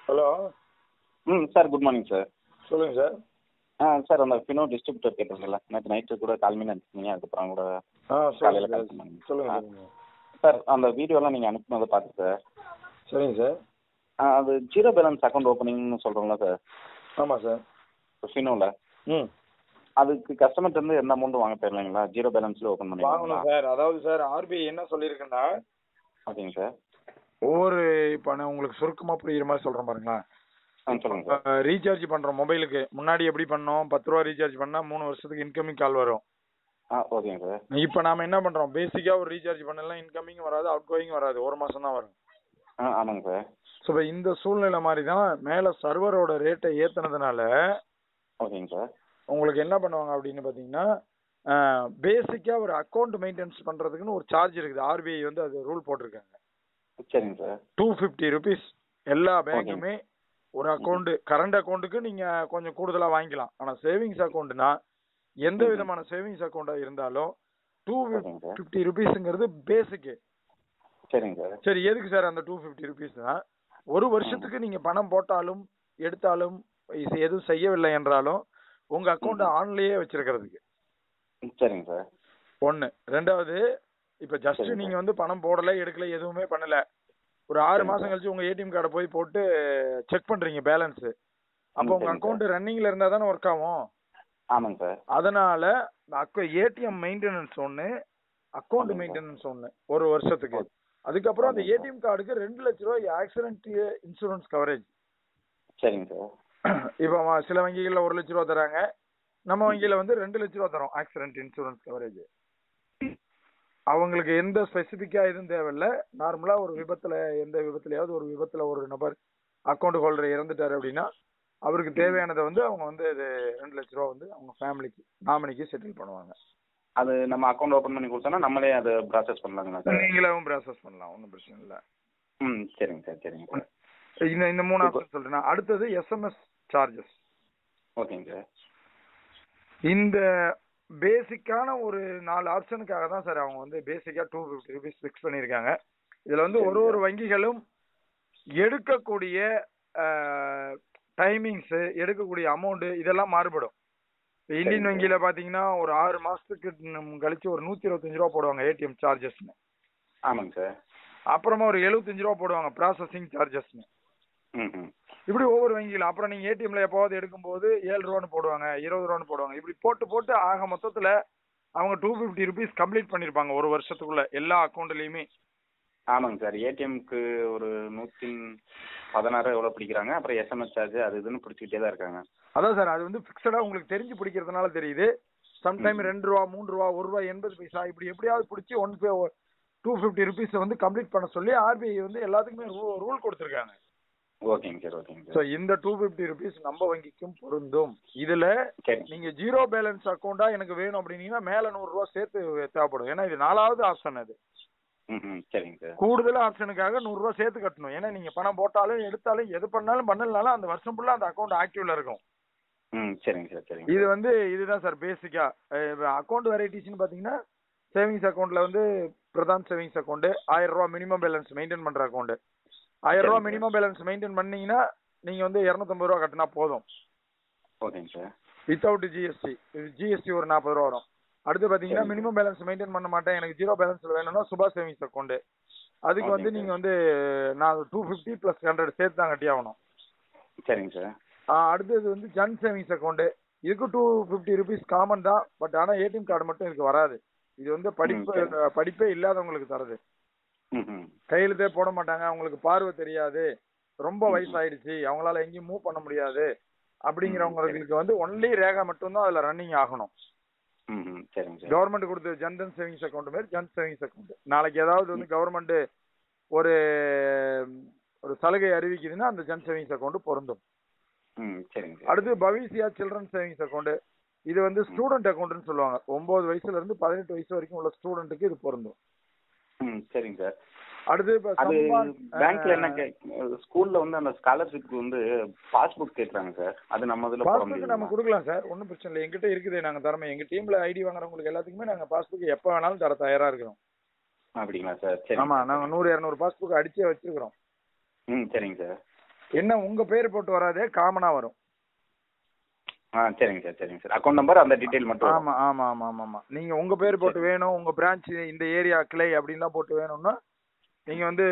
Hello. Sir good morning sir. சொல்லுங்கள் sir. Sir அந்த Fino distributor கேட்டிருந்தல நேற்று நைட்டு கூட கால் பண்ணி அனுப்பிச்சிங்க, அதுக்கப்புறம் கூட காலையில் கால் பண்ணாங்க. சொல்லுங்கள் சார் அந்த வீடியோலாம் நீங்கள் அனுப்பினதை பார்த்து சார். சரிங்க சார். அது ஜீரோ பேலன்ஸ் அக்கௌண்ட் ஓப்பனிங்னு சொல்கிறோங்களா சார்? ஆமாம் சார். ஃபினோவில் அதுக்கு கஸ்டமர்கிட்ட இருந்து எந்த அமௌண்ட்டும் வாங்க தெரியலைங்களா? ஜீரோ பேலன்ஸில் ஓப்பன் பண்ணி வாங்கணும் சார். அதாவது சார் ஆர்பிஐ என்ன சொல்லியிருக்குன்னா, ஓகேங்க சார். ஒவ்வொரு இப்போ நான் உங்களுக்கு சுருக்கமாக புரியுற மாதிரி சொல்கிறேன் பாருங்களேன். சொல்லுங்க சார். ரீசார்ஜ் பண்ணுறோம் மொபைலுக்கு. முன்னாடி எப்படி பண்ணோம்? 10 ரூபா ரீசார்ஜ் பண்ணால் 3 வருஷத்துக்கு இன்கமிங் கால் வரும். ஓகேங்க சார். இப்போ நாம என்ன பண்ணுறோம்? பேசிக்காக ஒரு ரீசார்ஜ் பண்ணலாம், இன்கமிங் வராது, அவுட் கோயிங் வராது, ஒரு மாதம் தான் வரும். ஆமாங்க சார். ஸோ இப்போ இந்த சூழ்நிலை மாதிரி தான் மேலே சர்வரோட ரேட்டை ஏற்றுனதுனால ஓகேங்க சார். உங்களுக்கு என்ன பண்ணுவாங்க அப்படின்னு பார்த்தீங்கன்னா, பேசிக்காக ஒரு அக்கௌண்ட் மெயின்டெனன்ஸ் பண்ணுறதுக்குன்னு ஒரு சார்ஜ் இருக்குது. ஆர்பிஐ வந்து அது ரூல் போட்டிருக்காங்க. சரிங்க சார். 250 ருபீஸ் எல்லா பேங்க்குமே. ஒரு அக்கௌண்ட் கரண்ட் அக்கௌண்ட்டுக்கு நீங்கள் கொஞ்சம் கூடுதலாக வாங்கிக்கலாம். ஆனால் சேவிங்ஸ் அக்கௌண்ட்னா எந்த விதமான சேவிங்ஸ் அக்கௌண்ட்டாக இருந்தாலும் 250 ருபீஸுங்கிறது பேசிக்கு. சரிங்க சார். சரி, எதுக்கு சார் அந்த 250 ருபீஸ்னா, ஒரு வருஷத்துக்கு நீங்கள் பணம் போட்டாலும் எடுத்தாலும் எதுவும் செய்யவில்லை என்றாலும் உங்கள் அக்கௌண்ட்டை ஆன்லேயே வச்சிருக்கிறதுக்கு. சரிங்க சார். ஒன்று. ரெண்டாவது, இப்போ ஜஸ்ட் நீங்கள் வந்து பணம் போடலை, எடுக்கலை, எதுவுமே பண்ணலை, ஒரு 6 மாதம் கழிச்சு உங்கள் ஏடிஎம் கார்டை போய் போட்டு செக் பண்ணுறீங்க பேலன்ஸு. அப்போ உங்கள் அக்கௌண்ட் ரன்னிங்கில் இருந்தால் தானே ஒர்க் ஆகும். ஆமாங்க சார். அதனால ஏடிஎம் மெயின்டெனன்ஸ் ஒன்று, அக்கௌண்ட் மெயின்டெனன்ஸ் ஒன்று ஒரு வருஷத்துக்கு. அதுக்கப்புறம் அந்த ஏடிஎம் கார்டுக்கு 2 லட்ச ரூபாய் ஆக்சிடென்ட் இன்சூரன்ஸ் கவரேஜ். சரிங்க சார். இப்போ சில வங்கிகளில் 1 லட்ச ரூபா தராங்க, நம்ம வங்கியில் வந்து 2 லட்ச ரூபா தரோம் ஆக்சிடென்ட் இன்சூரன்ஸ் கவரேஜ். அவங்களுக்கு எந்த ஸ்பெசிஃபிக்காக எதுவும் தேவையில்லை. நார்மலாக ஒரு விபத்தில், எந்த விபத்துலையாவது ஒரு விபத்தில் ஒரு நபர் அக்கௌண்ட் ஹோல்டர் இறந்துட்டார் அப்படின்னா அவருக்கு தேவையானதை வந்து அவங்க வந்து இது 2 லட்ச ரூபா வந்து அவங்க ஃபேமிலிக்கு நாமினிக்கு செட்டில் பண்ணுவாங்க. அது நம்ம அக்கௌண்ட் ஓப்பன் பண்ணி கொடுத்தோன்னா நம்மளே அதை ப்ராசஸ் பண்ணலாங்களா சார்? நீங்களாவும் ப்ராசஸ் பண்ணலாம், ஒன்றும் பிரச்சனை இல்லை. சரிங்க சார். சரிங்க சார். இந்த 3 ஆப்ஷன் சொல்கிறேன். அடுத்தது எஸ்எம்எஸ் சார்ஜஸ். ஓகேங்க சார். இந்த பேசிக்கான ஒரு 4 ஆப்ஷனுக்காக தான் சார் அவங்க வந்து பேசிக்காக 250 ருபீஸ் ஃபிக்ஸ் பண்ணியிருக்காங்க. இதில் வந்து ஒரு வங்கிகளும் எடுக்கக்கூடிய டைமிங்ஸு, எடுக்கக்கூடிய அமௌண்ட்டு இதெல்லாம் மாறுபடும். இந்தியன் வங்கியில் பார்த்தீங்கன்னா ஒரு 6 மாதத்துக்கு கழிச்சு ஒரு 125 ரூபா போடுவாங்க ஏடிஎம் சார்ஜஸ்னு. ஆமாங்க சார். அப்புறமா ஒரு 75 ரூபா போடுவாங்க ப்ராசஸிங் சார்ஜஸ்னு. இப்படி ஒவ்வொரு வங்கியில். அப்புறம் நீங்கள் ஏடிஎம்ல எப்போவாது எடுக்கும்போது 7 ரூபான்னு போடுவாங்க, 20 ரூபான்னு போடுவாங்க. இப்படி போட்டு ஆக மொத்தத்தில் அவங்க 250 ருபீஸ் கம்ப்ளீட் பண்ணியிருப்பாங்க ஒரு வருஷத்துக்குள்ள எல்லா அக்கௌண்ட்லேயுமே. ஆமாங்க சார். ஏடிஎம்க்கு ஒரு 116 எவ்வளோ பிடிக்கிறாங்க, அப்புறம் எஸ்எம்எஸ் சார்ஜ் அது இதுன்னு பிடிச்சிக்கிட்டே தான் இருக்காங்க. அதான் சார், அது வந்து ஃபிக்ஸடாக உங்களுக்கு தெரிஞ்சு பிடிக்கிறதுனால தெரியுது. சம்டைம் 2 ரூபா, 3 ரூபா, 1 ரூபா 80 பைசா இப்படி எப்படியாவது பிடிச்சி 250 ருபீஸை வந்து கம்ப்ளீட் பண்ண சொல்லி ஆர்பிஐ வந்து எல்லாத்துக்குமே ரூல் கொடுத்துருக்காங்க. ஓகேங்க சார். ஓகேங்க சார். ஸோ இந்த 250 ருபீஸ் நம்ம வங்கிக்கும் பொருந்தும். இதில் நீங்கள் ஜீரோ பேலன்ஸ் அக்கௌண்ட்டாக எனக்கு வேணும் அப்படின்னீங்கன்னா மேலே 100 ரூபா சேர்த்து தேவைப்படும். ஏன்னா இது 4வது ஆப்ஷன். அது சரிங்க சார். கூடுதல் ஆப்ஷனுக்காக 100 ரூபா சேர்த்து கட்டணும். ஏன்னா நீங்க பணம் போட்டாலும் எடுத்தாலும் எது பண்ணாலும் பண்ணலனாலும் அந்த வருஷம் ஃபுல்லா அந்த அக்கௌண்ட் ஆக்டிவ்ல இருக்கும். சரிங்க சார். சரிங்க. இது வந்து இதுதான் சார் பேசிக்கா. அக்கௌண்ட் வெரைட்டிஸ்னு பாத்தீங்கன்னா, சேவிங்ஸ் அக்கௌண்ட்ல வந்து பிரதான் சேவிங்ஸ் அக்கௌண்ட் 1000 ரூபா மினிமம் பேலன்ஸ் மெயின்டைன் பண்ற அக்கௌண்ட். 1000 ரூபா மினிமம் பேலன்ஸ் மெயின்டைன் பண்ணீங்கன்னா நீங்க வந்து 250 ரூபா கட்டினா போதும். ஓகேங்க சார். வித்தவுட் ஜிஎஸ்டி ஒரு 40 ரூபா வரும். அடுத்து பாத்தீங்கன்னா மினிமம் பேலன்ஸ் மெயின்டைன் பண்ண மாட்டேன், எனக்கு ஜீரோ பேலன்ஸ்ல வேணும்னா சுபா சேவிங்ஸ் அக்கௌண்ட். அதுக்கு வந்து நீங்க வந்து நான் 250 + 100 சேர்த்து தான் கட்டி ஆகணும். சரிங்க சார். அடுத்தது வந்து ஜன் சேவிங்ஸ் அக்கௌண்ட். இதுக்கு 250 ருபீஸ் காமன் தான். பட் ஆனால் ஏடிஎம் கார்டு மட்டும் இதுக்கு வராது. இது வந்து படிப்பே இல்லாதவங்களுக்கு தரது. கையெழுத்தே போட மாட்டாங்க, அவங்களுக்கு பார்வை தெரியாது, ரொம்ப வயசாயிடுச்சு, அவங்களால எங்கேயும் மூவ் பண்ண முடியாது அப்படிங்கிறவங்களுக்கு வந்து ஒன்லி ரேகா மட்டும்தான் அதுல ரன்னிங் ஆகணும். கவர்மெண்ட் கொடுத்த ஜன்தன் சேவிங்ஸ் அக்கௌண்ட் மாதிரி ஜன் சேவிங்ஸ் அக்கௌண்ட். நாளைக்கு ஏதாவது வந்து கவர்மெண்ட் ஒரு சலுகை அறிவிக்குதுன்னா அந்த ஜன் சேவிங்ஸ் அக்கௌண்ட் பொருந்தும். அடுத்து பவிசியா சில்ட்ரன் சேவிங்ஸ் அக்கௌண்ட். இது வந்து ஸ்டூடெண்ட் அக்கௌண்ட்னு சொல்லுவாங்க. 9 வயசுல இருந்து 18 வயசு வரைக்கும் உள்ள ஸ்டூடெண்ட்டுக்கு இது பொருந்தும். சரிங்க சார். அடுத்து அது பேங்க்ல என்ன ஸ்கூல்ல வந்து அந்த ஸ்காலர்ஷிப் வந்து பாஸ்புக் கேக்குறாங்க சார். அது நம்ம இதுல பாஸ்புக் நம்ம கொடுக்கலாம் சார், ஒன்றும் பிரச்சனை இல்லை. எங்கிட்ட இருக்குது, நாங்க தரமே. எங்க டீம்ல ஐடி வாங்குறவங்களுக்கு எல்லாத்துக்குமே நாங்க பாஸ்புக் எப்போ வேணாலும் தர தயாரா இருக்கிறோம். அப்படிங்களா சார்? சரி. ஆமா, நாங்க 100-200 பாஸ்புக் அடிச்சே வச்சிருக்கிறோம். சரிங்க சார். என்ன உங்க பேர் போட்டு வராது, காமனா வரும். சரிங்க சார். அக்கௌண்ட் நம்பர் அந்த டீடைல் மட்டும். ஆமா ஆமா ஆமா ஆமா ஆமா. நீங்க உங்க பேர் போட்டு வேணும், உங்க பிரான்ச் இந்த ஏரியா கிளை அப்படின்லாம் போட்டு வேணும்னா நீங்க வந்து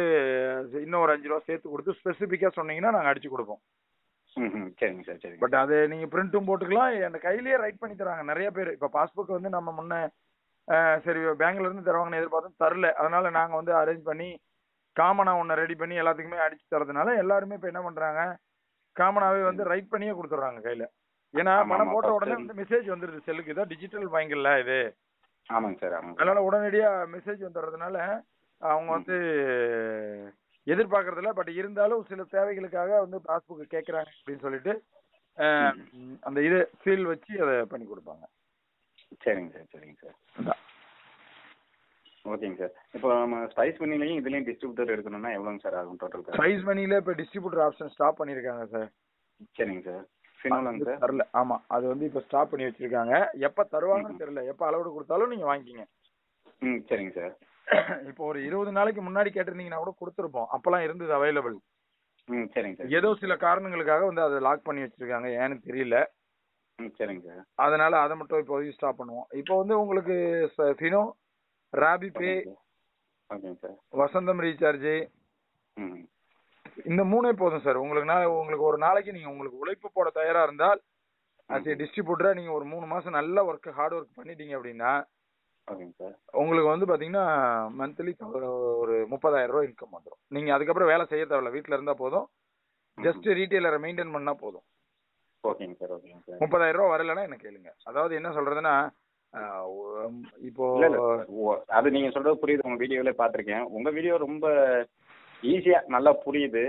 இன்னும் ஒரு 5 ரூபா சேர்த்து கொடுத்து ஸ்பெசிபிக்கா சொன்னீங்கன்னா நாங்க அடிச்சு கொடுப்போம். சரிங்க சார். பட் அது நீங்க பிரிண்ட்டும் போட்டுக்கலாம், அந்த கையிலேயே ரைட் பண்ணி தராங்க நிறைய பேர். இப்ப பாஸ்புக் வந்து நம்ம முன்ன சரி பேங்க்ல இருந்து தருவாங்கன்னு எதிர்பார்த்தோம், தரல. அதனால நாங்க வந்து அரேஞ்ச் பண்ணி காமனா ஒன்னு ரெடி பண்ணி எல்லாத்துக்குமே அடிச்சு தரதுனால எல்லாருமே இப்ப என்ன பண்றாங்க, காமனாவே வந்து ரைட் பண்ணியே கொடுத்துட்றாங்க கையில. ஏன்னா பணம் போட்ட உடனே வந்து மெசேஜ் வந்துருது செல்லுக்கு, இதான் டிஜிட்டல் பேங்க்ல இது. ஆமாங்க சார். அதனால உடனடியா மெசேஜ் வந்துடுறதுனால அவங்க வந்து எதிர்பார்க்கறதில்ல. பட் இருந்தாலும் சில தேவைகளுக்காக வந்து பாஸ்புக் கேட்கறாங்க அப்படின்னு சொல்லிட்டு அந்த இது சீல் வச்சு அதை பண்ணி கொடுப்பாங்க. சரிங்க சார். ஓகேங்க சார். இப்போ நம்ம ஸ்பைஸ் மணிலையும் இதுலயும் டிஸ்ட்ரிபியூட்டர் எடுக்கணும்னா எவ்வளோங்க சார் ஆகும் டோட்டல்? ஸ்பைஸ் மணில இப்போ டிஸ்ட்ரிபியூட்டர் ஆப்ஷன் ஸ்டாப் பண்ணிருக்காங்க சார். சரிங்க சார். ஃபினோலாங்க சார் தரல. ஆமா, அது வந்து இப்போ ஸ்டாப் பண்ணி வச்சிருக்காங்க. எப்ப தருவாங்கன்னு தெரியல. எப்ப அளவுடு கொடுத்தாலும் நீங்க வாங்கிக்கிங்க. சரிங்க சார். இப்போ ஒரு 20 நாளைக்கு முன்னாடி கேட்டிருந்தீங்கன்னா கூட கொடுத்துருப்போம். அப்பெல்லாம் இருந்தது அவைலபிள். சரிங்க சார். ஏதோ சில காரணங்களுக்காக வந்து அதை லாக் பண்ணி வச்சிருக்காங்க, ஏன்னு தெரியல. சரிங்க சார். அதனால அதை மட்டும் இப்போ ஸ்டாப் பண்ணுவோம். இப்போ வந்து உங்களுக்கு ஃபினோ, ராபி பே, வசந்தம் ரீசார்ஜ், இந்த 3 போதும் சார். உங்களுக்கு ஒரு நாளைக்கு நீங்க உங்களுக்கு உழைப்பு போட தயாரா இருந்தால் as a டிஸ்ட்ரிபியூட்டரா நீங்க ஒரு 3 மாசம் நல்ல ஹார்ட் ஒர்க் பண்ணிட்டீங்க அப்படின்னா உங்களுக்கு வந்து பாத்தீங்கன்னா மந்த்லி ஒரு 30,000 ரூபாய் இன்கம் வந்துடும். நீங்க அதுக்கப்புறம் வேலை செய்ய தேவையில்ல, வீட்டுல இருந்தா போதும். ஜஸ்ட் ரீட்டைலரை மெயின்டைன் பண்ணா போதும். 30,000 ரூபாய் வரலன்னா என்ன கேளுங்க. அதாவது என்ன சொல்றதுன்னா, இப்போ அது நீங்க சொல்றது புரியுது, உங்க வீடியோல பாத்திருக்கேன். உங்க வீடியோ ரொம்ப ஈஸியா நல்லா புரியுது.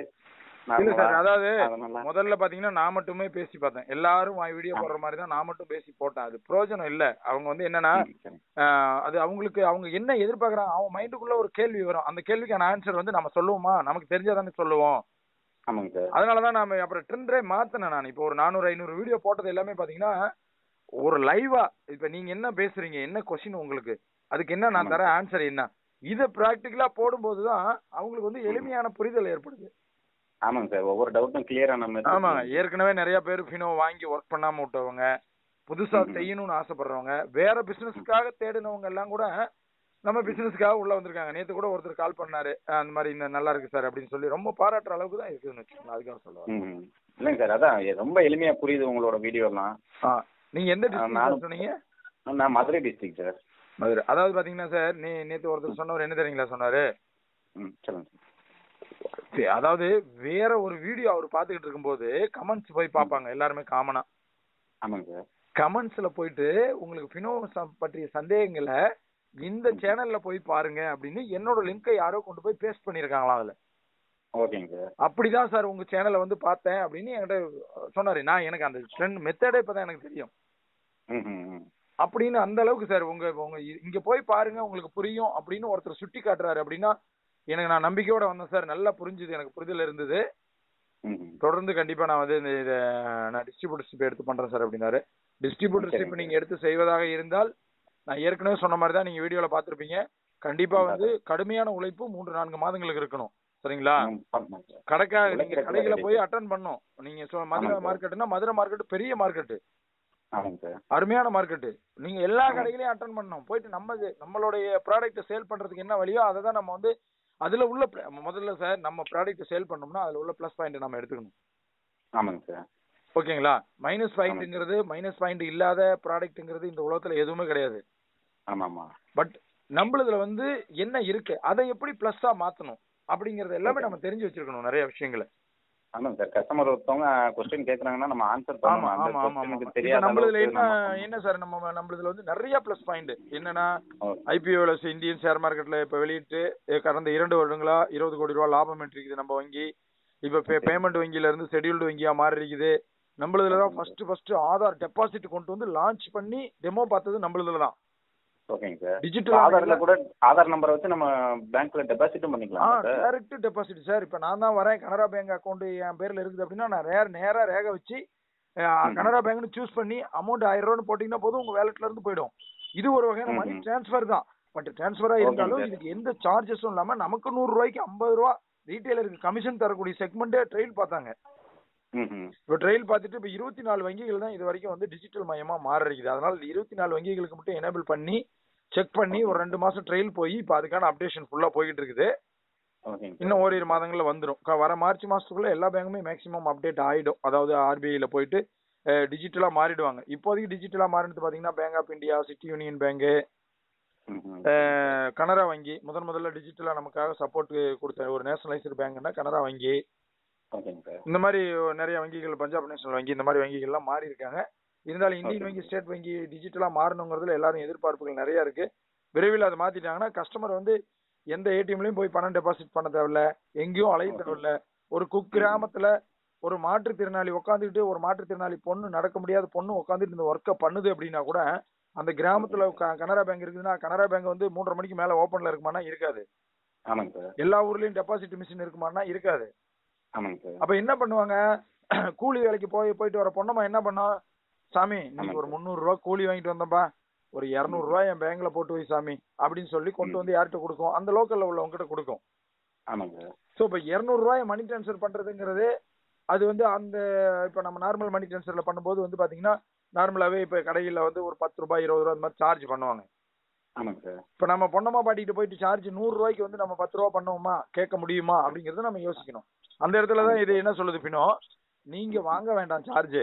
இல்ல சார், அதாவது முதல்ல பாத்தீங்கன்னா நான் மட்டுமே பேசி பார்த்தேன். எல்லாரும் வீடியோ போடுற மாதிரி தான் நான் மட்டும் பேசி போட்டேன். அது பிரயோஜனம் இல்ல. அவங்க வந்து என்னன்னா, அது அவங்களுக்கு அவங்க என்ன எதிர்பார்க்கறாங்க, அவங்க மைண்டுக்குள்ள ஒரு கேள்வி வரும். அந்த கேள்விக்கான ஆன்சர் வந்து நம்ம சொல்லுவோமா, நமக்கு தெரிஞ்சாதானே சொல்லுவோம். அதனாலதான் நாம அப்புறம் ட்ரெண்டே மாத்தினேன். நான் இப்போ ஒரு 400-500 வீடியோ போட்டது எல்லாமே பாத்தீங்கன்னா ஒரு லைவா, இப்ப நீங்க என்ன பேசுறீங்க, என்ன கொஸ்டின் உங்களுக்கு, அதுக்கு என்ன நான் தர ஆன்சர் என்ன, இதை பிராக்டிகலா போடும்போதுதான் அவங்களுக்கு வந்து எளிமையான புரிதல் ஏற்படுது. ஆமாங்க சார், ஒவ்வொரு டவுட்டும் கிளியரா நம்ம. ஆமாங்க, ஏற்கனவே நிறைய பேர் ஃபினோ வாங்கி ஒர்க் பண்ணாம விட்டவங்க, புதுசா செய்யணும்னு ஆசைப்படுறவங்க, வேற பிசினஸ்க்காக தேடினவங்க எல்லாம் கூட நம்ம பிசினஸ்க்காக உள்ள வந்திருக்காங்க. நேத்து கூட ஒருத்தர் கால் பண்ணாரு, அந்த மாதிரி இந்த நல்லா இருக்கு சார் அப்படின்னு சொல்லி ரொம்ப பாராட்டுற அளவுக்கு தான் இருக்குதுன்னு வச்சுக்கோங்க. அதுக்காக சொல்லுவாங்க. இல்லைங்க சார், அதான் ரொம்ப எளிமையா புரியுது உங்களோட வீடியோ எல்லாம். நீங்க எந்த டிஸ்ட்ரிக்ட் சொன்னீங்க? நான் மதுரை டிஸ்ட்ரிக்ட் சார். மதுரை. அதாவது பாத்தீங்கன்னா சார், நேத்து ஒருத்தர் சொன்னவர் என்ன தெரியுங்களா சொன்னாரு, அதாவது வேற ஒரு வீடியோ அவர் பாத்துக்கிட்டு இருக்கும்போது கமெண்ட்ஸ் போய் பாப்பாங்க எல்லாருமே காமனா. கமெண்ட்ஸ்ல போயிட்டு உங்களுக்கு ஃபினோ பற்றிய சந்தேகங்களை இந்த சேனல்ல போய் பாருங்க அப்படின்னு என்னோட லிங்கை யாரோ கொண்டு போய் பேஸ்ட் பண்ணிருக்காங்களா அதுல. அப்படிதான் சார் உங்க சேனலை வந்து பார்த்தேன் அப்படின்னு என்கிட்ட சொன்னாரு. நான் எனக்கு அந்த ட்ரெண்ட் மெத்தடே இப்பதான் எனக்கு தெரியும் அப்படின்னு. அந்த அளவுக்கு சார் உங்க இங்க போய் பாருங்க உங்களுக்கு புரியும் அப்படின்னு ஒருத்தர் சுட்டி காட்டுறாரு அப்படின்னா எனக்கு நான் நம்பிக்கையோட வந்தேன் சார். நல்லா புரிஞ்சுது, எனக்கு புரிதல் இருந்தது. தொடர்ந்து கண்டிப்பா நான் வந்து இதை நான் டிஸ்ட்ரிபியூட்டர்ஷிப் எடுத்து பண்றேன் சார் அப்படின்னாரு. டிஸ்ட்ரிபியூட்டர்ஷிப் நீங்க எடுத்து செய்வதாக இருந்தால் நான் ஏற்கனவே சொன்ன மாதிரி தான் நீங்க வீடியோல பாத்திருப்பீங்க. கண்டிப்பா வந்து கடுமையான உழைப்பு 3-4 மாதங்களுக்கு இருக்கணும். சரிங்களா? நீங்க கடைகளை போய் அட்டன் பண்ணும். நீங்க மதுரை மார்க்கெட்னா மதுரை மார்க்கெட் பெரிய மார்க்கெட், அருமையான மார்க்கெட். நீங்க எல்லா கடைகளையும் அட்டன் பண்ணணும். போயிட்டு நம்மளுடைய ப்ராடக்ட் சேல் பண்றதுக்கு என்ன வழியோ அதை தான் நம்ம வந்து அதுல உள்ள முதல்ல சார் நம்ம ப்ராடக்ட் சேல் பண்ணோம்னா அதுல உள்ள பிளஸ் பாயிண்ட் நம்ம எடுத்துக்கணும். ஆமாங்க சார். ஓகேங்களா? மைனஸ் பாயிண்ட்ங்கிறது, மைனஸ் பாயிண்ட் இல்லாத ப்ராடக்ட்ங்கிறது இந்த உலகத்துல எதுவுமே கிடையாது. பட் நம்மளதுல வந்து என்ன இருக்கு அதை எப்படி பிளஸ்ஸா மாத்தணும் அப்படிங்கறது எல்லாமே நம்ம தெரிஞ்சு வச்சிருக்கணும் நிறைய விஷயங்களை. ஆமாங்க சார், கஸ்டமர் ஒருத்தவங்க क्वेश्चन கேக்குறாங்கன்னா நம்ம ஆன்சர் பண்ணணும். அந்த क्वेश्चनக்கு தெரியாத நம்மளதுல என்ன சார் நம்மளதுல வந்து நிறைய பிளஸ் பாயிண்ட் என்னன்னா, ஐபிஓல இந்தியன் ஷேர் மார்க்கெட்ல இப்ப வெளியிட்டு கடந்த 2 வருடங்களா 20 கோடி ரூபாய் லாபம் இருக்குது நம்ம வங்கி. இப்ப பேமெண்ட் வங்கியில இருந்து ஷெட்யூல்டு வங்கியா மாறி இருக்குது. நம்மளதுலதான் ஃபர்ஸ்ட் ஆதார் டெபாசிட் கொண்டு வந்து லான்ச் பண்ணி டெமோ பார்த்தது நம்மளதுலதான். ஓகேங்க சார். டிஜிட்டல் ஆதார்ல கூட ஆதார் நம்பரை வச்சு நம்ம பேங்க்ல டெபாசிட்டும் பண்ணிக்கலாம் சார். Direct deposit sir. இப்ப நான் தான் வரேன், கனரா பேங்க் அக்கவுண்ட் என் பேர்ல இருக்குது அப்படின்னா நான் நேரா ரேக வச்சு கனரா பேங்க்னு சூஸ் பண்ணி அமௌண்ட் 1000 ரூபான்னு போட்டீங்கன்னா போதும், உங்க வேலட்ல இருந்து போயிடும். இது ஒரு வகையான மணி டிரான்ஸ்ஃபர் தான். பட் டிரான்ஸ்ஃபரா இருந்தாலும் இதுக்கு எந்த சார்ஜஸும் இல்லாம நமக்கு 100 ரூபாய்க்கு 50 ரூபா ரீட்டைலருக்கு கமிஷன் தரக்கூடிய செக்மெண்டே ட்ரெயில் பார்த்தாங்க. இப்போ ட்ரெயில் பார்த்துட்டு இப்போ 24 வங்கிகள் தான் இது வரைக்கும் வந்து டிஜிட்டல் மயமா மாறிடுது. அதனால 24 வங்கிகளுக்கு மட்டும் எனேபிள் பண்ணி செக் பண்ணி ஒரு 2 மாசம் ட்ரெயில் போய் இப்போ அதுக்கான அப்டேஷன் ஃபுல்லா போய்கிட்டு இருக்குது. இன்னும் ஓரிரு மாதங்கள்ல வந்துடும். வர மார்ச் மாசத்துக்குள்ள எல்லா பேங்குமே மேக்ஸிமம் அப்டேட் ஆயிடும். அதாவது ஆர்பிஐல போயிட்டு டிஜிட்டலா மாறிடுவாங்க. இப்போதைக்கு டிஜிட்டலா மாறினது பாத்தீங்கன்னா Bank of India, City Union Bank, Canara வங்கி முதல்ல டிஜிட்டலா நமக்காக சப்போர்ட் கொடுத்த ஒரு நேஷனலைஸ்டு பேங்க்னா கனரா வங்கி. இந்த மாதிரி நிறைய வங்கிகள், பஞ்சாப் நேஷனல் வங்கி, இந்த மாதிரி வங்கிகள் எல்லாம் மாறி இருக்காங்க. இருந்தாலும் இந்தியன் வங்கி, ஸ்டேட் வங்கி டிஜிட்டலா மாறணுங்கிறதுல எல்லாரும் எதிர்பார்ப்புகள் நிறைய இருக்கு. விரைவில் அதை மாத்திட்டாங்கன்னா கஸ்டமர் வந்து எந்த ஏடிஎம்லயும் போய் பணம் டெபாசிட் பண்ண தேவையில்ல, எங்கேயும் அலைய தேவையில்ல. ஒரு குக்கிராமத்துல ஒரு மாற்றுத்திறனாளி உட்காந்துக்கிட்டு, ஒரு மாற்றுத்திறனாளி பொண்ணு, நடக்க முடியாத பொண்ணு உட்காந்துட்டு இந்த ஒர்க்கை பண்ணுது அப்படின்னா கூட அந்த கிராமத்துல கனரா பேங்க் இருக்குதுன்னா கனரா பேங்க் வந்து 3:30 மணிக்கு மேல ஓப்பன்ல இருக்குமானா இருக்காது. எல்லா ஊர்லயும் டெபாசிட் மிஷின் இருக்குமானா இருக்காது. அப்ப என்ன பண்ணுவாங்க, கூலி வேலைக்கு போயிட்டு வர பொண்ணமா என்ன பண்ணோம், சாமி நீங்க ஒரு 300 ரூபாய் கூலி வாங்கிட்டு வந்தப்பா, ஒரு 200 ரூபாய் என் பேங்க்ல போட்டு வை சாமி அப்படின்னு சொல்லி கொண்டு வந்து யார்கிட்ட கொடுக்கும், அந்த லோக்கல்ல உள்ளவங்க கொடுக்கும். சோ இப்ப 200 ரூபாய் மணி டிரான்ஸ்பர் பண்றதுங்கிறது அது வந்து அந்த இப்ப நம்ம நார்மல் மணி டிரான்ஸ்பர்ல பண்ணும்போது வந்து பாத்தீங்கன்னா நார்மலாவே இப்ப கடையில வந்து ஒரு 10 ரூபாய் 20 ரூபாய் அந்த மாதிரி சார்ஜ் பண்ணுவாங்க. இப்ப நம்ம பொண்ணமா பாட்டிட்டு போயிட்டு சார்ஜ் 100 ரூபாய்க்கு வந்து நம்ம 10 ரூபாய் பண்ணுவோமா, கேட்க முடியுமா அப்படிங்கறத நம்ம யோசிக்கணும். அந்த இடத்துலதான் இது என்ன சொல்லுது பின்னோ, நீங்க வாங்க வேண்டாம் சார்ஜ்.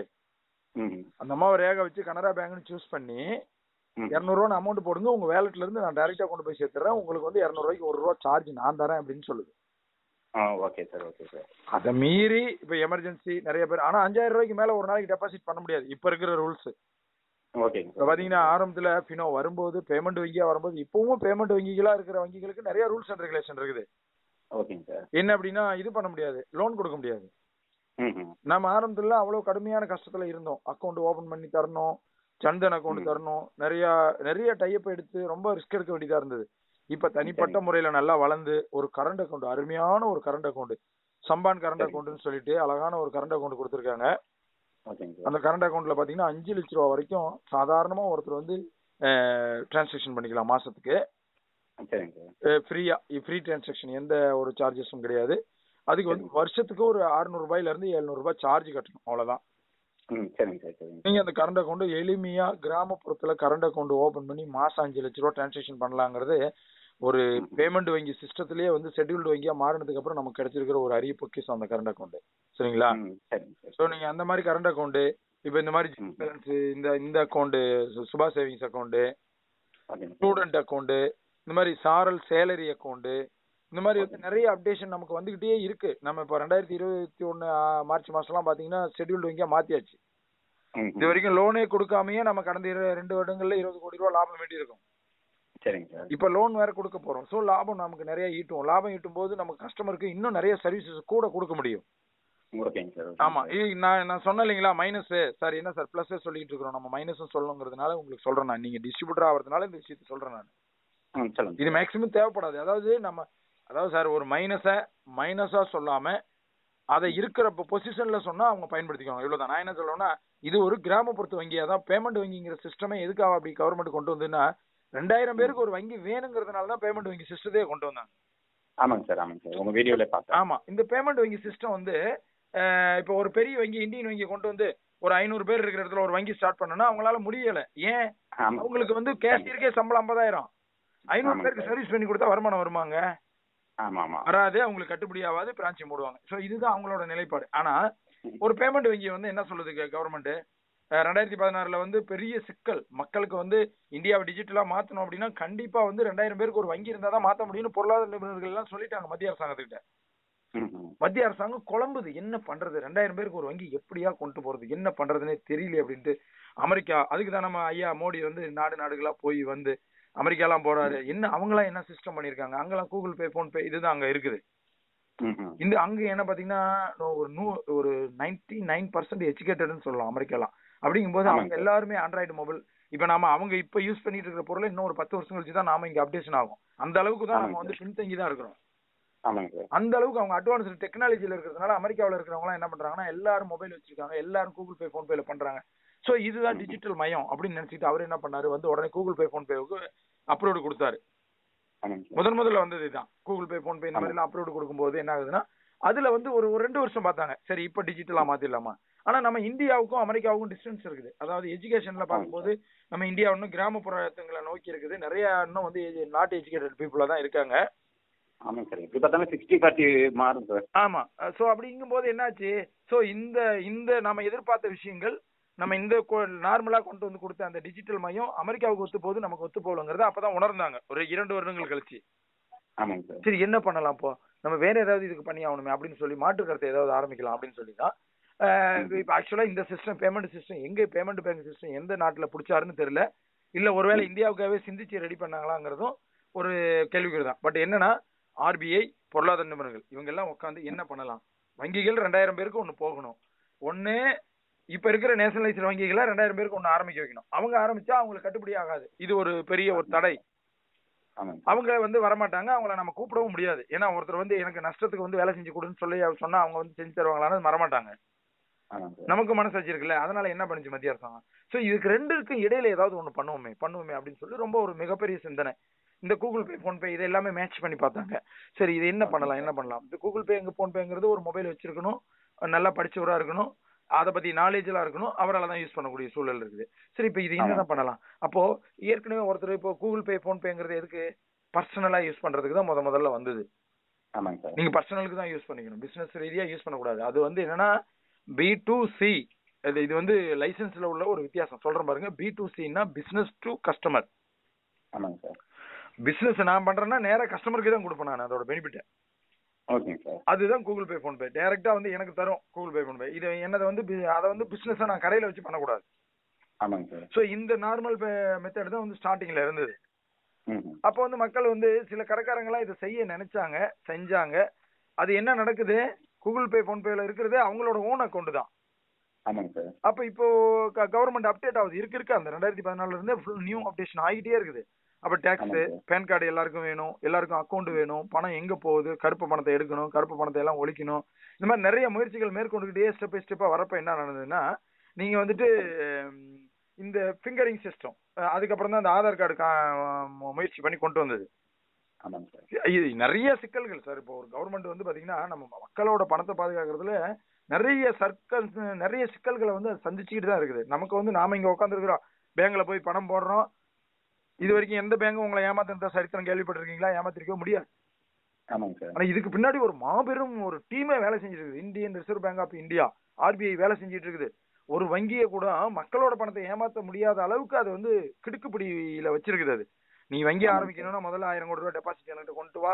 அந்த அம்மாவை ரேகை வச்சு கனரா பேங்க்னு சூஸ் பண்ணி 200 ரூபாய் அமௌண்ட் போடுங்க, உங்க வேலட்ல இருந்து நான் டைரக்டா கொண்டு போய் சேர்த்துறேன், உங்களுக்கு வந்து 200 ரூபாய்க்கு 1 ரூபாய் சார்ஜ் நான் தரேன் அப்படின்னு சொல்லுது. Okay sir. அதை மீறி இப்ப எமர்ஜென்சி நிறைய பேர், ஆனா 5000 ரூபாய்க்கு மேல ஒரு நாளைக்கு டெபாசிட் பண்ண முடியாது இப்ப இருக்கிற ரூல்ஸ். இப்ப பாத்தீங்கன்னா ஆரம்பத்துல பினோ வரும்போது பேமெண்ட் வங்கியா வரும்போது, இப்பவும் பேமெண்ட் வங்கிகளா இருக்கிற வங்கிகளுக்கு நிறைய ரூல்ஸ் அண்ட் ரெகுலேஷன் இருக்குது. என்ன அப்படின்னா இது பண்ண முடியாது, லோன் கொடுக்க முடியாது. நம்ம ஆரம்பத்துல அவ்வளவு கடுமையான கஷ்டத்துல இருந்தோம். அக்கௌண்ட் ஓபன் பண்ணி தரணும், ஜன்தன் அக்கௌண்ட் தரணும், நிறைய டைப் எடுத்து ரொம்ப ரிஸ்க் எடுக்க வேண்டியதா இருந்தது. இப்ப தனிப்பட்ட முறையில நல்லா வளர்ந்து ஒரு கரண்ட் அக்கௌண்ட், அருமையான ஒரு கரண்ட் அக்கௌண்ட், சம்பான் கரண்ட் அக்கௌண்ட்னு சொல்லிட்டு அழகான ஒரு கரண்ட் அக்கௌண்ட் கொடுத்துருக்காங்க. அந்த கரண்ட் அக்கௌண்ட்ல பாத்தீங்கன்னா 5 லட்சம் ரூபாய் வரைக்கும் சாதாரணமா ஒருத்தர் வந்து டிரான்சாக்சன் பண்ணிக்கலாம் மாசத்துக்கு. ஃப்ரீ டிரான்சாக்சன், எந்த ஒரு சார்ஜஸும் கிடையாது. அதுக்கு வந்து வருஷத்துக்கு ஒரு 600 ரூபாயில இருந்து 700 ரூபாய் சார்ஜ் கட்டணும், அவ்வளவுதான். நீங்க அந்த கரண்ட் அக்கௌண்ட் எளிமையா கிராமப்புறத்துல கரண்ட் அக்கௌண்ட் ஓபன் பண்ணி மாசம் 5 லட்சம் ரூபாய் டிரான்சாக்சன் பண்ணலாங்கிறது ஒரு பேமெண்ட் வங்கி சிஸ்டத்திலேயே வந்து ஷெட்யூல்டு வங்கியா மாறினதுக்கு அப்புறம் நமக்கு கிடைச்சிருக்கிற ஒரு அரிய பொக்கிஷம் அந்த கரண்ட் அக்கௌண்ட். சரிங்களா? சோ நீங்க அந்த மாதிரி கரண்ட் அக்கௌண்ட், இப்ப இந்த மாதிரி இந்த அக்கௌண்ட், சுபா சேவிங்ஸ் அக்கௌண்ட், ஸ்டூடெண்ட் அக்கௌண்ட், இந்த மாதிரி சாரல் சேலரி அக்கௌண்ட், இந்த மாதிரி வந்து நிறைய அப்டேஷன் நமக்கு வந்துகிட்டே இருக்கு. நம்ம இப்ப 2021 மார்ச் மாசம் எல்லாம் பாத்தீங்கன்னா ஷெட்யூல்டு வங்கியா மாத்தியாச்சு. இது வரைக்கும் லோனே கொடுக்காமயே நம்ம கடந்த 2 வருடங்கள்ல 20 கோடி ரூபாய் லாபம் வேண்டி இருக்கும். இப்ப லோன் வேற கொடுக்க போறோம். சோ லாபம் நமக்கு நிறைய ஈட்டும். லாபம் ஈட்டும் போது நம்ம கஸ்டமருக்கு இன்னும் நிறைய சர்வீசஸ் கூட கொடுக்க முடியும். ஆமா, நான் சொன்னேன் இல்லைங்களா மைனஸ் சார், என்ன சார் பிளஸ் சொல்லிட்டு இருக்கிறோம், நம்ம மைனஸ் சொல்லணுங்கிறதுனால உங்களுக்கு சொல்றேன். நான் நீங்க டிஸ்ட்ரிபியூட்டர் ஆகிறதுனால இந்த விஷயத்தை சொல்றேன் நான். இது மேக்ஸிமம் தேவைப்படாது. அதாவது சார் ஒரு மைனஸா சொல்லாம அதை இருக்கிற பொசிஷன்ல சொன்னா அவங்க பயன்படுத்திக்குவாங்க, இவ்வளவுதான். நான் என்ன சொல்றேன்னா, இது ஒரு கிராமப்புறத்து வங்கியா தான் பேமெண்ட் வங்கிங்கிற சிஸ்டமே எதுக்காக அப்படி கவர்மெண்ட் கொண்டு வந்துன்னா 2000 பேருக்கு ஒரு வங்கி வேணுங்கிறதுனால தான் பேமெண்ட் வங்கி சிஸ்டத்தையே கொண்டு வந்தாங்க. ஆமாங்க சார். உங்க வீடியோல பார்த்தேன். ஆமா, இந்த பேமெண்ட் வங்கி சிஸ்டம் வந்து இப்போ ஒரு பெரிய வங்கி, இந்தியன் வங்கி கொண்டு வந்து ஒரு 500 பேர் இருக்கிற இடத்துல ஒரு வங்கி ஸ்டார்ட் பண்ணனா அவங்களால முடியல. ஏன்? அவங்களுக்கு வந்து கேஷியருக்கே சம்பளம் 50,000, 500 பேருக்கு சர்வீஸ் பண்ணி கொடுத்தா வருமானம் வருமாங்க? வராது, அவங்களுக்கு கட்டுப்படி ஆகாது, பிரான்ச் மூடுவாங்க. சோ இதுதான் அவங்களோட நிலைப்பாடு. ஆனா ஒரு பேமெண்ட் வங்கி வந்து என்ன சொல்லுது கவர்மெண்ட், 2016ல வந்து பெரிய சிக்கல், மக்களுக்கு வந்து இந்தியாவை டிஜிட்டலா மாத்தணும் அப்படின்னா கண்டிப்பா வந்து 2000 பேருக்கு ஒரு வங்கி இருந்தாதான் மாத்த முடியும்னு பொருளாதார நிபுணர்கள் எல்லாம் சொல்லிட்டாங்க மத்திய அரசாங்கத்துக்கிட்ட. மத்திய அரசாங்கம் குழம்புது, என்ன பண்றது, 2000 பேருக்கு ஒரு வங்கி எப்படியா கொண்டு போறது, என்ன பண்றதுன்னே தெரியல அப்படின்ட்டு. அமெரிக்கா, அதுக்குதான் நம்ம ஐயா மோடி வந்து நாடுகளா போய் வந்து அமெரிக்கா எல்லாம் போறாரு. என்ன அவங்களாம் என்ன சிஸ்டம் பண்ணிருக்காங்க, அங்கெல்லாம் கூகுள் பே, போன் பே இதுதான் அங்க இருக்குது. இந்த அங்க என்ன பாத்தீங்கன்னா ஒரு 99% எஜுகேட்டட்னு சொல்லலாம் அமெரிக்காலாம். அப்படிங்கும்போது அவங்க எல்லாருமே ஆண்ட்ராய்டு மொபைல், இப்ப நாம அவங்க இப்ப யூஸ் பண்ணிட்டு இருக்கிற பொருளை இன்னும் ஒரு 10 வருஷம் கழிச்சு தான் நாம இங்க அப்டேஷன் ஆகும். அந்த அளவுக்கு தான் நம்ம வந்து பின்தங்கி தான் இருக்கிறோம். அந்த அளவுக்கு அவங்க அட்வான்ஸ்டு டெக்னாலஜில இருக்கிறதுனால அமெரிக்காவில் இருக்கிறவங்க எல்லாம் என்ன பண்றாங்கன்னா எல்லாரும் மொபைல் வச்சிருக்காங்க, எல்லாரும் கூகுள் பே, போன் பேல பண்றாங்க. சோ இதுதான் டிஜிட்டல் மயம் அப்படின்னு நினைச்சிட்டு அவர் என்ன பண்ணாரு, வந்து உடனே கூகுள் பே, போன் பேவுக்கு அப்ரூவ் கொடுத்தாரு. முதல்ல வந்தது இதுதான். கூகுள் பே, போன்பே இந்த மாதிரி எல்லாம் அப்ரூவ் கொடுக்கும்போது என்ன ஆகுதுன்னா அதுல வந்து ஒரு 2 வருஷம் பார்த்தாங்க, சரி இப்ப டிஜிட்டலா மாத்திடலாமா. ஆனா நம்ம இந்தியாவுக்கும் அமெரிக்காவுக்கும் டிஸ்டன்ஸ் இருக்குது. அதாவது எஜுகேஷன்ல பார்க்கும்போது நம்ம இந்தியா இன்னும் கிராமப்புறங்களை நோக்கி இருக்குது. நிறைய இன்னும் வந்து நாட் எஜுகேட்டட் பீப்புளா தான் இருக்காங்க. ஆமாம் சார், இப்படி பார்த்தாலும் 60-40 மாறும் சார். ஆமா. சோ அப்படிங்கும்போது என்னாச்சு, சோ இந்த நம்ம எதிர்பார்த்த விஷயங்கள் நம்ம இந்த நார்மலா கொண்டு வந்து கொடுத்த அந்த டிஜிட்டல் மையம் அமெரிக்காவுக்கு ஒத்து போகுது, நமக்கு ஒத்து போகலங்கிறத அப்பதான் உணர்ந்தாங்க ஒரு 2 வருடங்கள் கழிச்சு. ஆமாங்க சார். சரி என்ன பண்ணலாம், இப்போ நம்ம வேற ஏதாவது இதுக்கு பண்ணி ஆகணுமே அப்படின்னு சொல்லி மாற்று கருத்தை ஏதாவது ஆரம்பிக்கலாம் அப்படின்னு சொல்லி தான் இப்போ ஆக்சுவலா இந்த சிஸ்டம், பேமெண்ட் சிஸ்டம் எங்க, பேமெண்ட் பேங்க் சிஸ்டம் எந்த நாட்டுல பிடிச்சாருன்னு தெரியல. இல்ல ஒருவேளை இந்தியாவுக்காகவே சிந்திச்சு ரெடி பண்ணாங்களாங்கிறதும் ஒரு கேள்விக்குறி தான். பட் என்னன்னா ஆர்பிஐ, பொருளாதார நிபுணர்கள் இவங்க எல்லாம் உட்காந்து என்ன பண்ணலாம், வங்கிகள் 2000 பேருக்கு ஒண்ணு போகணும், ஒண்ணு இப்ப இருக்கிற நேஷனலைஸ்ட் வங்கிகளை 2000 பேருக்கு ஒண்ணு ஆரம்பிக்க வைக்கணும். அவங்க ஆரம்பிச்சா அவங்களுக்கு கட்டுப்படி ஆகாது, இது ஒரு பெரிய ஒரு தடை. அவங்க வந்து வரமாட்டாங்க, அவங்கள நம்ம கூப்பிடவும் முடியாது. ஏன்னா ஒருத்தர் வந்து எனக்கு நஷ்டத்துக்கு வந்து வேலை செஞ்சு கொடுன்னு சொல்லி சொன்னா அவங்க வந்து செஞ்சு தருவாங்களான்னு வரமாட்டாங்க. நமக்கு மனசாட்சி இருக்குல்ல. அதனால என்ன பண்ணுச்சு மத்திய அரசாங்கம், சோ இதுக்கு ரெண்டுக்கும் இடையில ஏதாவது ஒண்ணு பண்ணுவோமே அப்படின்னு சொல்லி ரொம்ப ஒரு மிகப்பெரிய சிந்தனை. இந்த கூகுள் பே, போன்பே இது எல்லாமே மேட்ச் பண்ணி பார்த்தாங்க. சரி இது என்ன பண்ணலாம். இந்த கூகுள் பே, போன்பேங்கிறது ஒரு மொபைல் வச்சிருக்கணும், நல்லா படிச்சவரா இருக்கணும், அதை பத்தி நாலேஜ் எல்லாம் இருக்கணும், அவரால் தான் யூஸ் பண்ணக்கூடிய சூழல் இருக்குது. சரி இப்ப இது என்னதான் பண்ணலாம். அப்போ ஏற்கனவே ஒருத்தர் இப்போ கூகுள் பே, போன்பேங்கிறது எதுக்கு, பர்சனலா யூஸ் பண்றதுக்கு தான் முதல்ல வந்தது. நீங்க பர்சனலுக்கு தான் யூஸ் பண்ணிக்கணும், பிசினஸ் ரீதியா யூஸ் பண்ணக்கூடாது. அது வந்து என்னன்னா B2C, இது வந்து லைசன்ஸ்ல உள்ள ஒரு வித்தியாசம் சொல்றேன் பாருங்க. B2Cன்னா பிசினஸ் டு கஸ்டமர். பிசினஸ் நான் பண்றேன்னா நேரா கஸ்டமருக்கு தான் கொடுப்பேன் நான் அதோட பெனிஃபிட். அதுதான் கூகுள் பே, போன்பே டைரக்டா வந்து எனக்கு தரும். கூகுள் பே, போன்பே இது என்னது வந்து அதை வந்து பிசினஸ் நான் கடையில வச்சு பண்ணக்கூடாது. சோ இந்த நார்மல் மெத்தட் தான் வந்து ஸ்டார்டிங்ல இருந்தது. அப்போ வந்து மக்கள் வந்து சில கடைக்காரங்க எல்லாம் இதை செய்ய நினைச்சாங்க, செஞ்சாங்க. அது என்ன நடக்குது, கூகுள் பே, போன்பேல இருக்கிறது அவங்களோட ஓன் அக்கௌண்ட் தான். அப்ப இப்போ கவர்மெண்ட் அப்டேட் ஆகுது, இருக்கு அந்த 2014 இருந்து ஃபுல் நியூ அப்டேஷன் ஆகிட்டே இருக்குது. அப்ப டாக்ஸ், பேன் கார்டு எல்லாருக்கும் வேணும், எல்லாருக்கும் அக்கௌண்ட் வேணும், பணம் எங்க போகுது, கருப்பு பணத்தை எடுக்கணும், கருப்பு பணத்தை எல்லாம் ஒழிக்கணும். இந்த மாதிரி நிறைய முயற்சிகள் மேற்கொண்டுகிட்டே ஸ்டெப் பை ஸ்டெப்பா வரப்ப என்ன நடந்ததுன்னா, நீங்க வந்துட்டு இந்த ஃபிங்கரிங் சிஸ்டம், அதுக்கப்புறம் தான் இந்த ஆதார் கார்டு முயற்சி பண்ணி கொண்டு வந்தது. இது நிறைய சிக்கல்கள் சார். இப்போ ஒரு கவர்மெண்ட் வந்து பாத்தீங்கன்னா நம்ம மக்களோட பணத்தை பாதுகாக்கிறதுல நிறைய சிக்கல்களை வந்து சந்திச்சுக்கிட்டு தான் இருக்குது. நமக்கு வந்து நாம இங்க உட்காந்துருக்கிறோம், பேங்க்ல போய் பணம் போடுறோம். இது வரைக்கும் எந்த பேங்கும் உங்களை ஏமாத்த சரித்திரம் கேள்விப்பட்டிருக்கீங்களா? ஏமாத்திருக்க முடியாது. ஆனா இதுக்கு பின்னாடி ஒரு மாபெரும் ஒரு டீமே வேலை செஞ்சிட்டு இருக்குது. Indian Reserve Bank of India, RBI வேலை செஞ்சிட்டு இருக்குது. ஒரு வங்கியை கூட மக்களோட பணத்தை ஏமாத்த முடியாத அளவுக்கு அது வந்து கிடுக்குப்பிடியில வச்சிருக்குது. அது நீ வங்கி ஆரம்பிக்கணும்னா முதல்ல 1000 கோடி ரூபாய் டெபாசிட் என்கிட்ட கொண்டு வா,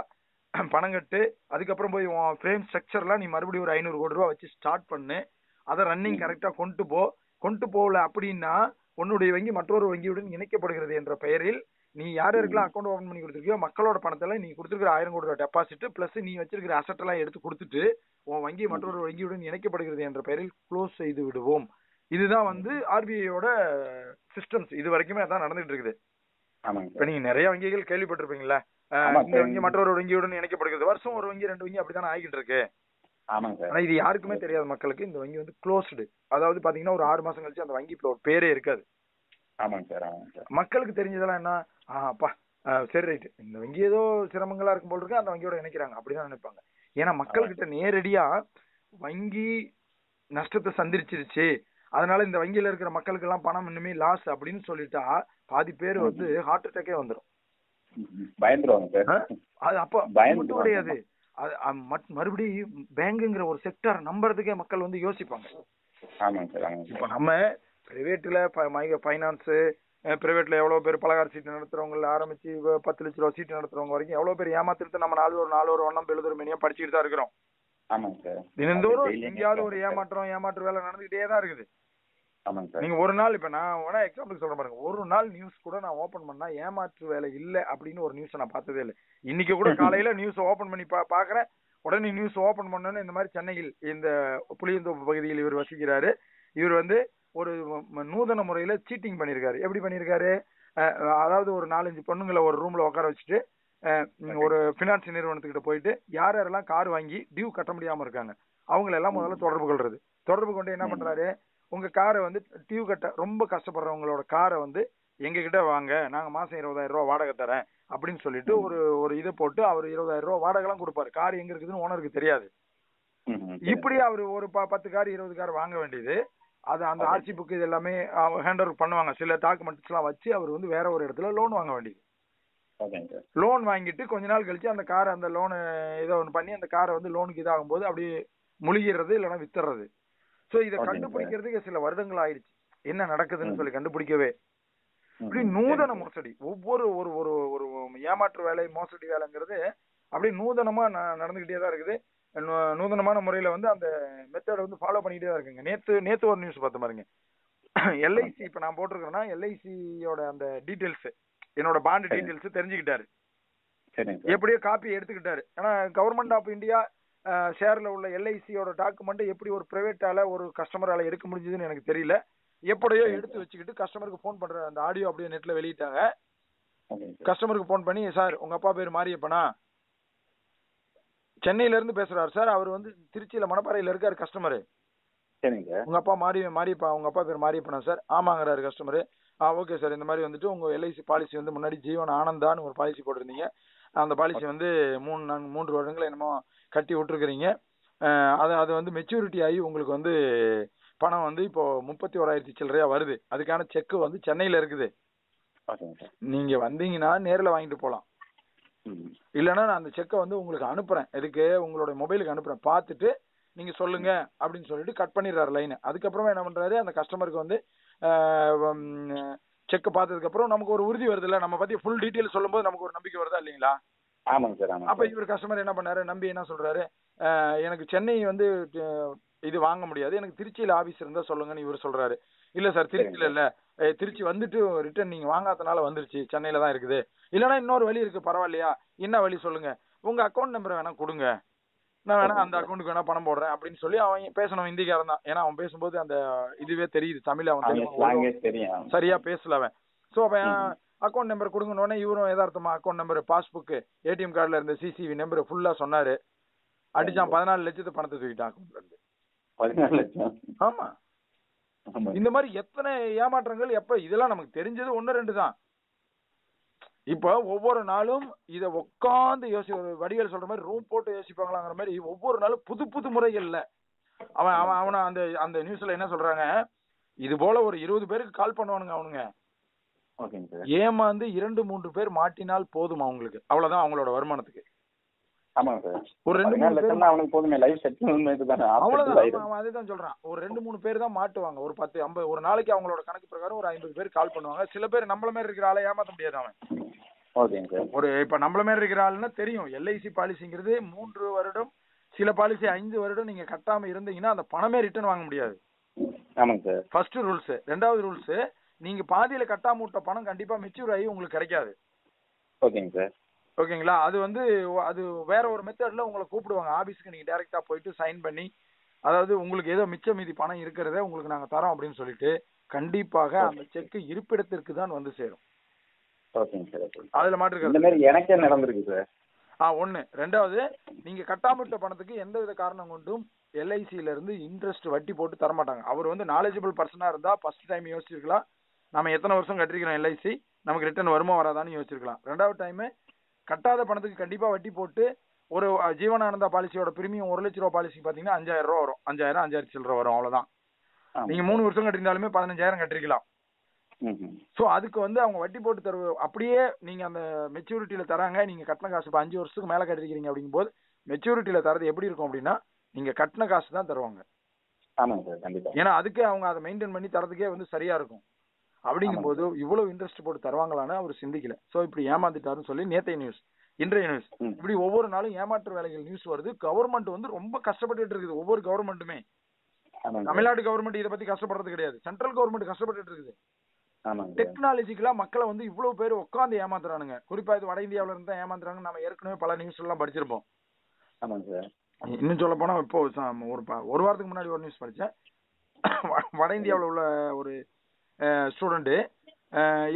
பணம் கட்டு, அதுக்கப்புறம் போய் ஃப்ரேம் ஸ்ட்ரக்சர்லாம் நீ மறுபடியும் ஒரு 500 கோடி ரூபாய் வச்சு ஸ்டார்ட் பண்ணு, அதை ரன்னிங் கரெக்டா கொண்டு போகல அப்படின்னா உன்னுடைய வங்கி மற்றொரு வங்கியுடன் இணைக்கப்படுகிறது என்ற பெயரில் நீ யாருக்கெல்லாம் அக்கௌண்ட் ஓபன் பண்ணி கொடுத்துருக்கியோ மக்களோட பணத்தெல்லாம் நீ கொடுத்துருக்கிற 1000 கோடி ரூபாய் டெபாசிட் பிளஸ் நீ வச்சிருக்கிற அசட் எல்லாம் எடுத்து கொடுத்துட்டு உன் வங்கி மற்றொரு வங்கியுடன் இணைக்கப்படுகிறது என்ற பெயரில் க்ளோஸ் செய்து விடுவோம். இதுதான் வந்து RBIயோட சிஸ்டம்ஸ். இது வரைக்குமே அதான் நடந்துட்டு இருக்குது. இப்ப நீங்க நிறைய வங்கிகள் கேள்விப்பட்டிருப்பீங்களா, இந்த வங்கி மற்றொரு வங்கியுடன் இணைக்கப்படுகிறது, வருஷம் ஒரு வங்கி 2 வங்கி அப்படித்தானே ஆகிட்டு இருக்கு. ஆனா இது யாருக்குமே தெரியாத மக்களுக்கு இந்த வங்கி வந்து க்ளோஸ்டு. அதாவது பாத்தீங்கன்னா ஒரு 6 மாசம் கழிச்சு அந்த வங்கி பேரே இருக்காது. மக்களுக்கு தெரிஞ்சதெல்லாம் என்ன, அப்பா சரி ரைட், இந்த வங்கி ஏதோ சிரமங்களா இருக்கும் போல் இருக்கு, அந்த வங்கியோட இணைக்கிறாங்க அப்படிதான் நினைப்பாங்க. ஏன்னா மக்கள்கிட்ட நேரடியா வங்கி நஷ்டத்தை சந்திச்சிருச்சு, அதனால இந்த வங்கியில இருக்கிற மக்களுக்கு எல்லாம் பணம் இன்னுமே லாஸ் அப்படின்னு சொல்லிட்டா பாதி பேர் வந்து ஹார்ட் அட்டாக்கே வந்துடும், பயந்துருவாங்க. அது அப்ப மட்டும் கிடையாது, மறுபடியும் பேங்குங்கிற ஒரு செக்டர் நம்புறதுக்கே மக்கள் வந்து யோசிப்பாங்க. இப்ப நம்ம பிரைவேட்ல பைனான்ஸ், பிரைவேட்ல எவ்வளவு பேர் பலகார சீட்டு நடத்துறவங்க ஆரம்பிச்சு 10 லட்ச ரூபாய் சீட்டு நடத்துறவங்க வரைக்கும் எவ்வளவு பேர் ஏமாத்திட்டு நம்ம நாலு ஒரு ஒன்னம் எழுதுற மணியா படிச்சுட்டு தான் இருக்கிறோம். தினந்தோறும் எங்கேயாவது ஒரு ஏமாற்று வேலை நடந்துகிட்டே தான் இருக்குது. நீங்க ஒரு நாள், இப்ப நான் வேணா எக்ஸாம்பிள் சொல்றேன் பாருங்க, ஒரு நாள் நியூஸ் கூட நான் ஓபன் பண்ணா ஏமாற்று வேலை இல்ல அப்படின்னு ஒரு நியூஸ் நான் பார்த்ததே இல்லை. இன்னைக்கு கூட காலையில நியூஸ் ஓபன் பண்ணி பாக்குறேன், உடனே நியூஸ் ஓபன் பண்ணோன்னு இந்த மாதிரி சென்னையில் இந்த புளியந்தோப்பு பகுதியில் இவர் வசிக்கிறாரு. இவர் வந்து ஒரு நூதன முறையில சீட்டிங் பண்ணிருக்காரு. எப்படி பண்ணிருக்காரு, அதாவது ஒரு 4-5 பொண்ணுங்களை ஒரு ரூம்ல உட்கார வச்சுட்டு ஒரு பினான்ஸ் நிறுவனத்துக்கிட்ட போயிட்டு யாரெல்லாம் கார் வாங்கி டியூ கட்ட முடியாம இருக்காங்க அவங்கள எல்லாம் முதல்ல தொடர்பு கொண்டு என்ன பண்றாரு, உங்க காரை வந்து டியூ கட்ட ரொம்ப கஷ்டப்படுறவங்களோட காரை வந்து எங்க கிட்ட வாங்க, நாங்க மாசம் 20,000 ரூபாய் வாடகை தரேன், அப்படின்னு சொல்லிட்டு ஒரு ஒரு இதை போட்டு அவர் 20,000 ரூபாய் வாடகை எல்லாம் கொடுப்பாரு. கார் எங்க இருக்குதுன்னு ஓனருக்கு தெரியாது. இப்படி அவர் ஒரு 10 கார் 20 கார் வாங்க வேண்டியது, அது அந்த ஆர்சி புக் இது எல்லாமே ஹேண்ட் ஓவர் பண்ணுவாங்க. சில டாக்குமெண்ட்ஸ் எல்லாம் வச்சு அவர் வந்து வேற ஒரு இடத்துல லோன் வாங்க வேண்டியது. லோன் வாங்கிட்டு கொஞ்ச நாள் கழிச்சு அந்த கார் அந்த லோனு ஏதோ ஒன்று பண்ணி அந்த காரை வந்து லோனுக்கு இதாகும் போது அப்படியே முழுகிறது இல்லைன்னா வித்துறது. ஸோ இதை கண்டுபிடிக்கிறதுக்கு சில வருடங்கள் ஆயிடுச்சு, என்ன நடக்குதுன்னு சொல்லி கண்டுபிடிக்கவே. இப்படி நூதன மோசடி, ஒவ்வொரு ஒரு ஒரு ஒரு ஏமாற்று வேலை மோசடி வேலைங்கிறது அப்படியே நூதனமா நடந்துகிட்டே தான் இருக்குது. நூதனமான முறையில வந்து அந்த மெத்தடை வந்து ஃபாலோ பண்ணிக்கிட்டே தான் இருக்குங்க. நேத்து ஒரு நியூஸ் பார்த்த பாருங்க, எல்ஐசி இப்ப நான் போட்டிருக்கேன்னா எல்ஐசியோட அந்த டீடைல்ஸ், என்னோட பாண்ட் டீடைல்ஸ் தெரிஞ்சுக்கிட்டாரு. எப்படியோ காப்பி எடுத்துக்கிட்டாரு. ஏன்னா கவர்மெண்ட் ஆஃப் இந்தியா ஷேர்ல உள்ள எல்ஐசியோட டாக்குமெண்ட் எப்படி ஒரு பிரைவேட்டால ஒரு கஸ்டமரால எடுக்க முடிஞ்சதுன்னு எனக்கு தெரியல. எப்படியோ எடுத்து வச்சுக்கிட்டு கஸ்டமருக்கு போன் பண்ற அந்த ஆடியோ அப்படியே நெட்ல வெளியிட்டாங்க. கஸ்டமருக்கு போன் பண்ணி, சார் உங்க அப்பா பேர் மாரியப்பனா, சென்னையில இருந்து பேசுறாரு சார், அவர் வந்து திருச்சியில மணப்பாறையில இருக்காரு கஸ்டமரு, உங்க அப்பா மாரியப்பா உங்க அப்பா பேர் மாரியப்பனா சார்? ஆமாங்கிறாரு கஸ்டமரு. ஓகே சார், இந்த மாதிரி வந்துட்டு உங்க எல்ஐசி பாலிசி வந்து முன்னாடி ஜீவன் ஆனந்தான்னு ஒரு பாலிசி போட்டிருந்தீங்க, அந்த பாலிசி வந்து 3 வருடங்கள் என்னமோ கட்டி விட்டுருக்கிறீங்க, அது வந்து மெச்சூரிட்டி ஆகி உங்களுக்கு வந்து பணம் வந்து இப்போ 31,000 சில்லறையா வருது, அதுக்கான செக் வந்து சென்னையில இருக்குது, நீங்க வந்தீங்கன்னா நேரில் வாங்கிட்டு போலாம், இல்லைன்னா நான் அந்த செக்கை வந்து உங்களுக்கு அனுப்புறேன், எதுக்கு உங்களோட மொபைலுக்கு அனுப்புறேன், பார்த்துட்டு நீங்க சொல்லுங்க அப்படின்னு சொல்லிட்டு கட் பண்ணிடுறாரு லைன். அதுக்கப்புறமா என்ன பண்றாரு, அந்த கஸ்டமருக்கு வந்து செக் பார்த்ததுக்கு அப்புறம் நமக்கு ஒரு உறுதி வருது இல்ல, நம்ம பத்தி ஃபுல் டீடைல் சொல்லும் போது நமக்கு ஒரு நம்பிக்கை வருதா இல்லீங்களா? அப்ப இவர் கஸ்டமர் என்ன பண்ணாரு, நம்பி என்ன சொல்றாரு, எனக்கு சென்னை வந்து இது வாங்க முடியாது, எனக்கு திருச்சியில ஆபீஸ் இருந்தா சொல்லுங்கன்னு இவர் சொல்றாரு. இல்ல சார் திருச்சியில இல்ல, திருச்சி வந்துட்டு ரிட்டர்ன் நீங்க வாங்காதனால வந்துருச்சு, சென்னையில தான் இருக்குது, இல்லன்னா இன்னொரு வழி இருக்கு பரவாயில்லையா, என்ன வழி சொல்லுங்க, உங்க அக்கௌண்ட் நம்பர் வேணா கொடுங்க, நான் வேணா அந்த அக்கௌண்ட்டுக்கு வேணா பணம் போடுறேன் அப்படின்னு சொல்லி அவன் பேசணும். இந்திக்காரன் தான், ஏன்னா அவன் பேசும்போது அந்த இதுவே தெரியுது, தமிழ் அவன் சரியா பேசல அவன். சோ அவன் அக்கௌண்ட் நம்பர் கொடுங்கன்னு இவரும் யதார்த்தமா அக்கௌண்ட் நம்பர், பாஸ்புக், ஏடிஎம் கார்டுல இருந்த சிசிவி நம்பர் ஃபுல்லா சொன்னாரு. அடிச்சான், 14 லட்சத்து பணத்தை தூக்கிட்டான் அக்கௌண்ட்ல இருந்து. 14 லட்சம்? ஆமா. இந்த மாதிரி எத்தனை ஏமாற்றங்கள், எப்ப இதெல்லாம் நமக்கு தெரிஞ்சது 1-2 தான். இப்ப ஒவ்வொரு நாளும் இத உட்காந்து வடிவேல் சொல்ற மாதிரி ரூம் போட்டு யோசிப்பாங்களாங்கிற மாதிரி ஒவ்வொரு நாளும் புது புது முறைகள்ல அவன அந்த நியூஸ்ல என்ன சொல்றாங்க, இது போல ஒரு 20 பேருக்கு கால் பண்ணுவானுங்க அவனுங்க, ஏமாந்து 2-3 பேர் மாட்டினால் போதும் அவங்களுக்கு, அவ்வளவுதான் அவங்களோட வருமானத்துக்கு. ஒரு 2-3 பேர் அவனுக்கு போதுமே, லைஃப் செட்டில்மென்ட் தானே, அவ்வளவுதான். அவன் அதுதான் சொல்றான், ஒரு 2-3 பேர் தான் மாட்டுவாங்க, ஒரு 10-50 ஒரு நாளைக்கு அவங்களோட கணக்கு பிரகாரம் ஒரு 50 பேர் கால் பண்ணுவாங்க. சில பேர் நம்மள மாதிரி இருக்கிற ஆளை ஏமாத்த முடியாது அவன். ஒரு இப்ப நம்மள மாதிரி இருக்கிற ஆளுன்னா தெரியும், எல்ஐசி பாலிசிங்கிறது 3 வருடம், சில பாலிசி 5 வருடம் நீங்க கட்டாம இருந்தீங்கன்னா அந்த பணமே ரிட்டர்ன் வாங்க முடியாது. First rules. ரெண்டாவது ரூல்ஸ், நீங்க பாதியில கட்டாம விட்ட பணம் கண்டிப்பா மெச்சூர் ஆகி உங்களுக்கு கிடைக்காது. ஓகேங்களா? அது வந்து அது வேற ஒரு மெத்தட்ல உங்களை கூப்பிடுவாங்க ஆபீஸ்க்கு, நீங்க டைரக்டா போயிட்டு சைன் பண்ணி, அதாவது உங்களுக்கு ஏதோ மிச்ச மீதி பணம் இருக்கிறத உங்களுக்கு நாங்க தரோம் அப்படின்னு சொல்லிட்டு கண்டிப்பாக அந்த செக் இருப்பிடத்திற்கு தான் வந்து சேரும். அதுல மாட்டு எனக்கே நடந்திருக்கு சார். ஒண்ணு. ரெண்டாவது, நீங்க கட்டாம விட்ட பணத்துக்கு எந்தவித காரணம் கொண்டும் எல்ஐசில இருந்து இன்ட்ரெஸ்ட் வட்டி போட்டு தரமாட்டாங்க. அவர் வந்து நாலேஜபிள் பர்சனா இருந்தா ஃபர்ஸ்ட் டைம் யோசிச்சிருக்கலாம், நம்ம எத்தனை வருஷம் கட்டிருக்கிறோம் எல்ஐசி, நமக்கு ரிட்டர்ன் வருமா வராதான்னு யோசிச்சிருக்கலாம். ரெண்டாவது டைம் கட்டாத பணத்துக்கு கண்டிப்பா வட்டி போட்டு, ஒரு ஜீவனானந்தா பாலிசியோட பிரீமியம் 1 லட்ச ரூபா பாலிசி பாத்தீங்கன்னா 5,000 ரூபா வரும், 5,000 சில்லற வரும், அவ்வளவுதான். நீங்க 3 வருஷம் கட்டிருந்தாலுமே 15,000 கட்டிருக்கலாம். சோ அதுக்கு வந்து அவங்க வட்டி போட்டு அப்படியே நீங்க அந்த மெச்சூரிட்டியில தராங்க, நீங்க கட்டின காசு இப்ப 5 வருஷத்துக்கு மேல கட்டிருக்கீங்க அப்படிங்கும் போது மெச்சூரிட்டியில தரது எப்படி இருக்கும் அப்படின்னா, நீங்க கட்டின காசு தான் தருவாங்க. ஏன்னா அதுக்கு அவங்க அதை மெயின்டைன் பண்ணி தரதுக்கே வந்து சரியா இருக்கும். அப்படிங்கும் போது இவ்வளவு இன்ட்ரெஸ்ட் போட்டு தருவாங்களான்னு அவர் சிந்திக்கல. சோ இப்படி ஏமாந்துட்டாருன்னு சொல்லி நேத்தைய நியூஸ், இன்றைய நியூஸ், இப்படி ஒவ்வொரு நாளும் ஏமாற்று வேலைகள் நியூஸ் வருது. கவர்மெண்ட் வந்து ரொம்ப கஷ்டப்பட்டு இருக்குது, ஒவ்வொரு கவர்மெண்ட்டுமே. தமிழ்நாடு கவர்மெண்ட் இதை பத்தி கஷ்டப்படுறது கிடையாது, சென்ட்ரல் கவர்மெண்ட் கஷ்டப்பட்டு இருக்குது. டெக்னாலஜிக்கலா மக்களை வந்து இவ்வளவு பேர் உட்காந்து ஏமாத்துறானுங்க. குறிப்பா இது வட இந்தியாவில இருந்து தான் ஏமாத்துறாங்க. நம்ம ஏற்கனவே பல நியூஸ் எல்லாம் படிச்சிருப்போம். இன்னும் சொல்ல போனா இப்போ ஒரு வாரத்துக்கு முன்னாடி ஒரு நியூஸ் படிச்சேன். வட இந்தியாவில் உள்ள ஒரு ஸ்டூடெண்ட்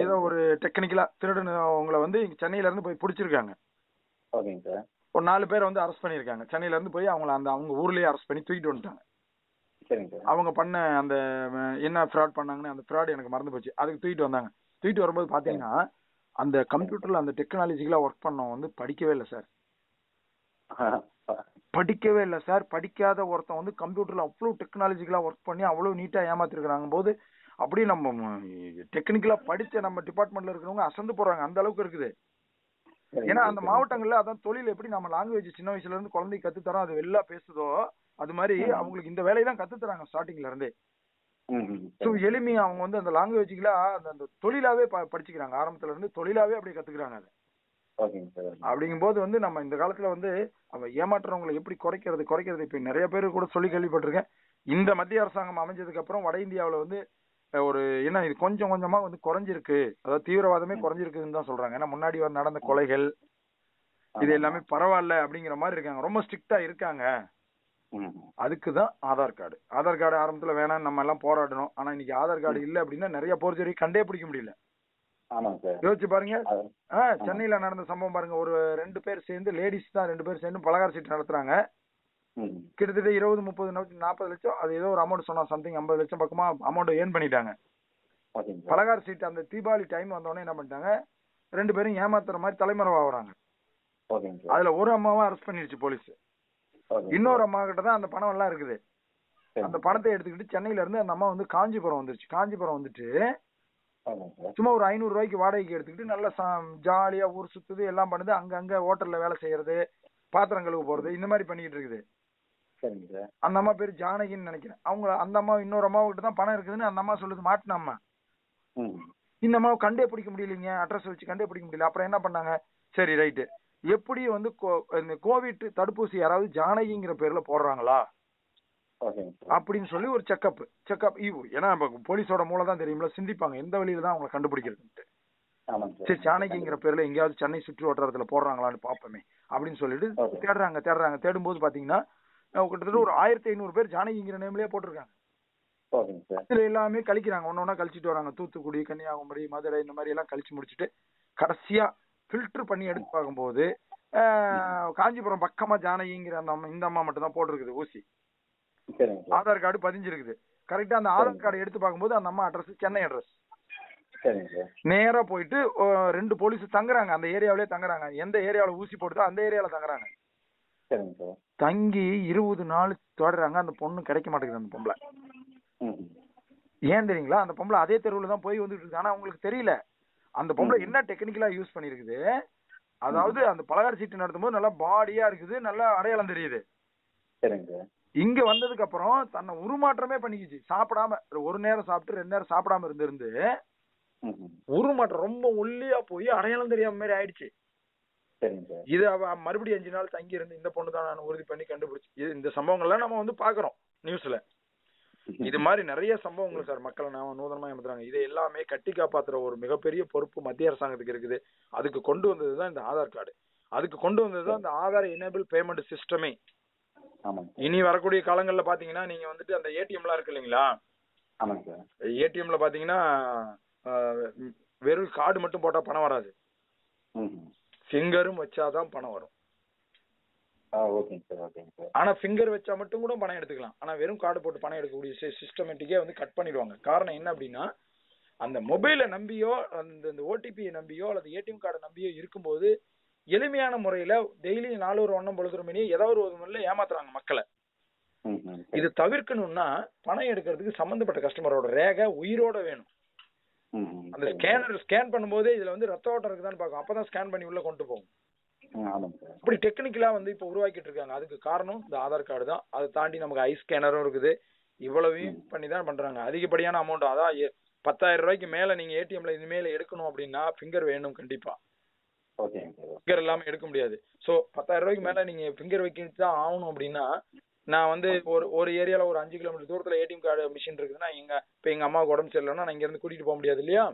ஏதோ ஒரு டெக்னிக்கலா திருடனு அவங்கள வந்து சென்னையில இருந்து போய் பிடிச்சிருக்காங்க. ஒரு 4 பேரை வந்து அரெஸ்ட் பண்ணிருக்காங்க. சென்னையில இருந்து போய் அவங்கள அவங்க ஊர்லயே அரெஸ்ட் பண்ணி தூக்கிட்டு வந்துட்டாங்க. அவங்க பண்ண அந்த என்ன ஃப்ராட் பண்ணாங்கன்னு அந்த ஃப்ராட் எனக்கு மறந்து போச்சு, அதுக்கு தூக்கிட்டு வந்தாங்க. தூக்கிட்டு வரும்போது பாத்தீங்கன்னா அந்த கம்ப்யூட்டர்ல அந்த டெக்னாலஜிக்கலா ஒர்க் பண்ணவன் வந்து படிக்கவே இல்லை சார். படிக்கவே இல்லை சார். படிக்காத ஒருத்தன் வந்து கம்ப்யூட்டர்ல அவ்வளவு டெக்னாலஜிக்கலா ஒர்க் பண்ணி அவ்வளவு நீட்டா ஏமாத்திருக்கிறாங்க போது அப்படியே நம்ம டெக்னிக்கலா படிச்ச நம்ம டிபார்ட்மெண்ட்ல இருக்கிறவங்க அசந்து போறாங்க. அந்த அளவுக்கு இருக்குது. ஏன்னா அந்த மாவட்டங்கள்ல அதான் தொழில் எப்படி நம்ம லாங்குவேஜ் சின்ன வயசுல இருந்து குழந்தைக்கு கத்து தரோம், அது வெளில பேசுதோ அது மாதிரி அவங்களுக்கு இந்த வேலையை தான் கத்து தராங்க ஸ்டார்டிங்ல இருந்தே. ஸோ எளிமையா அவங்க வந்து அந்த லாங்குவேஜ்களா அந்த தொழிலாவே படிச்சுக்கிறாங்க. ஆரம்பத்துல இருந்து தொழிலாவே அப்படியே கத்துக்கிறாங்க அதை. அப்படிங்கும் போது வந்து நம்ம இந்த காலத்துல வந்து அவ ஏமாற்றுறவங்களை எப்படி குறைக்கிறது இப்ப நிறைய பேர் கூட சொல்லி கேள்விப்பட்டிருக்கேன். இந்த மத்திய அரசாங்கம் அமைஞ்சதுக்கு அப்புறம் வட இந்தியாவில வந்து ஒரு என்ன இது கொஞ்சம் கொஞ்சமா வந்து குறைஞ்சிருக்கு, அதாவது தீவிரவாதமே குறைஞ்சிருக்குன்னு தான் சொல்றாங்க. ஏன்னா முன்னாடி நடந்த கொலைகள் இது எல்லாமே பரவாயில்ல அப்படிங்கிற மாதிரி இருக்காங்க. ரொம்ப ஸ்ட்ரிக்டா இருக்காங்க. அதுக்குதான் ஆதார் கார்டு. ஆதார் கார்டு ஆரம்பத்துல வேணாம் நம்ம எல்லாம் போராடணும். ஆனா இன்னைக்கு ஆதார் கார்டு இல்ல அப்படின்னா நிறைய போர்ஜரி கண்டே பிடிக்க முடியல. யோசிச்சு பாருங்க. சென்னையில நடந்த சம்பவம் பாருங்க. ஒரு 2 பேர் சேர்ந்து லேடிஸ் தான் 2 பேர் சேர்ந்து பலகார சீட்டு நடத்துறாங்க. கிட்டத்தட்ட 20, 30, 40 லட்சம் அது ஏதோ ஒரு அமௌண்ட் சொன்னா சம்திங் 50 லட்சம் பக்கமா அமௌண்ட் ஏர்ன் பண்ணிட்டாங்க. பலகார சீட்டு அந்த தீபாவளி டைம் வந்தோடனே என்ன பண்ணிட்டாங்க, 2 பேரும் ஏமாத்துற மாதிரி தலைமறைவாகுறாங்க. அதுல ஒரு அம்மாவை அரெஸ்ட் பண்ணிடுச்சு போலீஸ். இன்னொரு அம்மா கிட்ட தான் அந்த பணம் எல்லாம் இருக்குது. அந்த பணத்தை எடுத்துக்கிட்டு சென்னையில இருந்து அந்த அம்மா வந்து காஞ்சிபுரம் வந்துருச்சு. காஞ்சிபுரம் வந்துட்டு சும்மா ஒரு 500 ரூபாய்க்கு வாடகைக்கு எடுத்துக்கிட்டு நல்லா ஜாலியா ஊர் சுத்துது, எல்லாம் பண்ணுது. அங்க ஹோட்டல்ல வேலை செய்யறது, பாத்திரம் கழுவு போறது, இந்த மாதிரி பண்ணிட்டு இருக்குது. அந்த அம்மா பேரு ஜானகின்னு நினைக்கிறேன். அவங்க அந்த அம்மா இன்னொரு அம்மா கிட்ட தான் பணம் இருக்குதுன்னு அந்த அம்மா சொல்லுது, மாட்டின அம்மா. இந்த அம்மாவை கண்டே பிடிக்க முடியலைங்க, அட்ரஸ் வச்சு கண்டே பிடிக்க முடியல. அப்புறம் என்ன பண்ணாங்க, சரி ரைட்டு, எப்படி வந்து இந்த கோவிட் தடுப்பூசி யாராவது ஜானகிங்கிற பேர்ல போடுறாங்களா அப்படின்னு சொல்லி ஒரு செக்அப் ஏன்னா போலீஸோட மூளை தான் தெரியும்ல, சிந்திப்பாங்க எந்த வழியில தான் அவங்களை கண்டுபிடிக்கிறது. சரி ஜானகிங்கிற பேர்ல எங்கேயாவது சென்னை சுற்று வட்டாரத்துல போடுறாங்களான்னு பாப்போமே அப்படின்னு சொல்லிட்டு தேடுறாங்க. தேடும்போது பாத்தீங்கன்னா கிட்டத்தட்ட ஒரு 1500 பேர் ஜானகிங்கிற நேம்லயே போட்டிருக்காங்க. இதுல எல்லாமே கழிக்கிறாங்க, ஒன்னொன்னா கழிச்சிட்டு வராங்க. தூத்துக்குடி, கன்னியாகுமரி, மதுரை இந்த மாதிரி எல்லாம் கழிச்சு முடிச்சுட்டு கடைசியா ஃபில்டர் பண்ணி எடுத்து பார்க்கும்போது காஞ்சிபுரம் பக்கமா ஜானகிங்கிற இந்த அம்மா மட்டும் தான் போட்டிருக்குது ஊசி. ஆதார் கார்டு பதிஞ்சிருக்குது கரெக்டா. அந்த ஆதார் கார்டு எடுத்து பார்க்கும்போது அந்த அம்மா அட்ரஸ் சென்னை அட்ரஸ். நேரா போயிட்டு 2 போலீஸ் தங்குறாங்க, அந்த ஏரியாவிலே தங்குறாங்க. எந்த ஏரியாவில ஊசி போடுதோ அந்த ஏரியாவில தங்குறாங்க. தங்கி 20 நாள் தொடர்றாங்க. அந்த பொண்ணு கிடைக்க மாட்டேங்குது. அந்த பொம்பளை ஏன் தெரியுங்களா, அந்த பொம்பளை அதே தெருவுல தான் போய் வந்துட்டு இருக்கு. ஆனா அவங்களுக்கு தெரியல அந்த பொம்பளை என்ன டெக்னிக்கலா யூஸ் பண்ணிருக்குது. அதாவது அந்த பலகார சீட்டு நடத்தும் போது நல்லா பாடியா இருக்குது, நல்லா அடையாளம் தெரியுது. இங்க வந்ததுக்கு அப்புறம் தன்னை உருமாற்றமே பண்ணிக்கிச்சு. சாப்பிடாம ஒரு நேரம் சாப்பிட்டு 2 நேரம் சாப்பிடாம இருந்து உருமாற்றம் ரொம்ப ஒல்லியா போய் அடையாளம் தெரியாம மாதிரி ஆயிடுச்சு. இது அவ மறுபடியும் 5 நாள் தங்கி இருந்து இந்த பொண்ணு தான் நான் உறுதி பண்ணி கண்டுபிடிச்சு. இந்த சம்பவங்கள்லாம் நம்ம வந்து பாக்குறோம் நியூஸ்ல. இது மாதிரி நிறைய சம்பவங்கள் சார் மக்களை நாம நூதனமா ஏமாத்துறாங்க. இதை எல்லாமே கட்டி காப்பாத்துற ஒரு மிகப்பெரிய பொறுப்பு மத்திய அரசாங்கத்துக்கு இருக்குது. அதுக்கு கொண்டு வந்ததுதான் இந்த ஆதார் கார்டு. அதுக்கு கொண்டு வந்ததுதான் இந்த ஆதார் எனேபிள் பேமெண்ட் சிஸ்டமே. இனி வரக்கூடிய காலங்கள்ல பாத்தீங்கன்னா நீங்க வந்துட்டு அந்த ஏடிஎம் எல்லாம் இருக்கு இல்லைங்களா, ஏடிஎம்ல பாத்தீங்கன்னா வெறும் கார்டு மட்டும் போட்டா பணம் வராது, ஃபிங்கரும் வச்சாதான் பணம் வரும். ஆனா ஃபிங்கர் வச்சா மட்டும் கூட பணம் எடுத்துக்கலாம். ஆனா வெறும் கார்டு போட்டு பணம் எடுக்கக்கூடிய சிஸ்டமேட்டிக்கே வந்து கட் பண்ணிடுவாங்க. காரணம் என்ன அப்படின்னா, அந்த மொபைலை நம்பியோ அந்த ஓடிபியை நம்பியோ அல்லது ஏடிஎம் கார்டை நம்பியோ இருக்கும்போது எளிமையான முறையில டெய்லி 4 ஒரு வண்ணம் பொழுதுற மணி ஏதாவது ஒரு முறையில ஏமாத்துறாங்க மக்களை. இது தவிர்க்கணும்னா பணம் எடுக்கிறதுக்கு சம்பந்தப்பட்ட கஸ்டமரோட ரேகை உயிரோட வேணும். அந்த ஸ்கேன் பண்ணும்போது இதுல வந்து ரத்த ஓட்டம் இருக்குதான்னு பார்க்கும், அப்பதான் ஸ்கேன் பண்ணி உள்ள கொண்டு போகும். அப்படி டெக்னிக்கலா வந்து இப்ப உருவாக்கிட்டு இருக்காங்க. அதுக்கு காரணம் இந்த ஆதார் கார்டு தான். அதை தாண்டி நமக்கு ஐ ஸ்கேனரும் இருக்குது. இவ்வளவையும் பண்ணி தான் பண்றாங்க. அதிகப்படியான அமௌண்ட், அதான் 10,000 ரூபாய்க்கு மேல நீங்க ஏடிஎம்ல இனிமேல எடுக்கணும் அப்படின்னா ஃபிங்கர் வேணும் கண்டிப்பா. ஃபிங்கர் இல்லாம எடுக்க முடியாது. சோ 10,000 ரூபாய்க்கு மேல நீங்க ஃபிங்கர் வைக்க தான் ஆகணும் அப்படின்னா, நான் வந்து ஒரு ஏரியால ஒரு 5 கிலோமீட்டர் தூரத்துல ஏடிஎம் கார்டு மிஷின் இருக்குதுன்னா இப்ப எங்க அம்மாவுக்கு உடம்பு சரியில்லைன்னா நான் இங்க இருந்து கூட்டிட்டு போக முடியாது இல்லையா.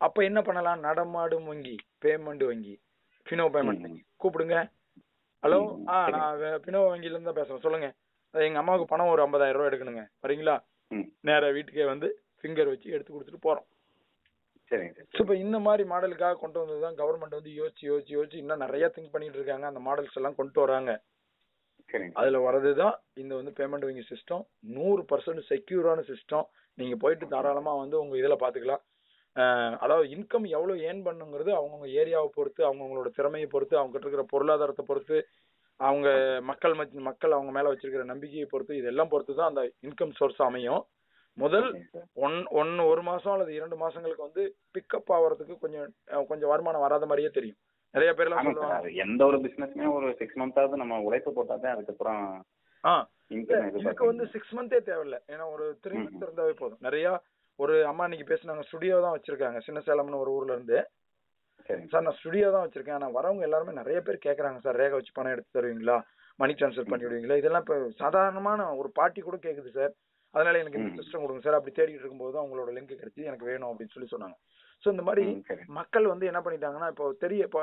அப்ப என்ன பண்ணலாம், நடமாடும் வங்கி, பேமெண்ட் வங்கி, பினோ பேமெண்ட் வங்கி கூப்பிடுங்க. ஹலோ, நான் பினோ வங்கில இருந்து தான் பேசுறேன், சொல்லுங்க. எங்க அம்மாவுக்கு பணம் ஒரு 50,000 ரூபாய் எடுக்கணுங்க, வரீங்களா? நேரா வீட்டுக்கே வந்து ஃபிங்கர் வச்சு எடுத்து கொடுத்துட்டு போறோம். இப்ப இந்த மாதிரி மாடலுக்காக கொண்டு வந்ததுதான் கவர்மெண்ட் வந்து யோசிச்சு இன்னும் நிறைய திங்க் பண்ணிட்டு இருக்காங்க. அந்த மாடல்ஸ் எல்லாம் கொண்டு வராங்க. அதுல வரதுதான் இந்த வந்து பேமெண்ட் வங்கி சிஸ்டம். 100% செக்யூரான சிஸ்டம். நீங்க போயிட்டு தாராளமா வந்து உங்க இதுல பாத்துக்கலாம். அதாவது இன்கம் எவ்வளவு ஏர்ன் பண்ணுங்கிறது அவங்கவுங்க ஏரியாவை பொறுத்து, அவங்கவுங்களோட திறமையை பொறுத்து, அவங்க கிட்ட இருக்கிற பொருளாதாரத்தை பொறுத்து, அவங்க மக்கள் அவங்க மேல வச்சிருக்கிற நம்பிக்கையை பொறுத்து, இதெல்லாம் பொறுத்து தான் அந்த இன்கம் சோர்ஸ் அமையும். முதல் ஒரு மாசம் அல்லது 2 மாசங்களுக்கு வந்து பிக்கப் ஆகிறதுக்கு கொஞ்சம் வருமானம் வராத மாதிரியே தெரியும். நிறைய பேர் எல்லாம் சொல்லுவாங்க எந்த ஒரு பிசினஸ்மே ஒரு 6 மந்த்தாவது நம்ம உழைப்பு போட்டாதான் அதுக்கப்புறம் இதுக்கு வந்து 6 மந்தே தேவையில்லை. ஏன்னா ஒரு 3 மந்த் இருந்தாவே போதும். நிறைய ஒரு அம்மா இன்னைக்கு பேசினாங்க, ஸ்டுடியோ தான் வச்சிருக்காங்க சின்ன சேலம்னு ஒரு ஊர்ல இருந்து. சார் நான் ஸ்டுடியோ தான் வச்சிருக்கேன், ஆனா வரவங்க எல்லாருமே நிறைய பேர் கேட்கறாங்க சார், ரேகை வச்சு பணம் எடுத்து தருவீங்களா, மணி டிரான்ஸ்ஃபர் பண்ணி விடுவீங்களா, இதெல்லாம் இப்ப சாதாரணமான ஒரு பாட்டி கூட கேக்குது சார், அதனால எனக்கு இந்த சிஸ்டம் கொடுங்க சார். அப்படி தேடிட்டு இருக்கும்போது அவங்களோட லிங்க் கிடைச்சி எனக்கு வேணும் அப்படின்னு சொன்னாங்க. சோ இந்த மாதிரி மக்கள் வந்து என்ன பண்ணிட்டாங்கன்னா, இப்போ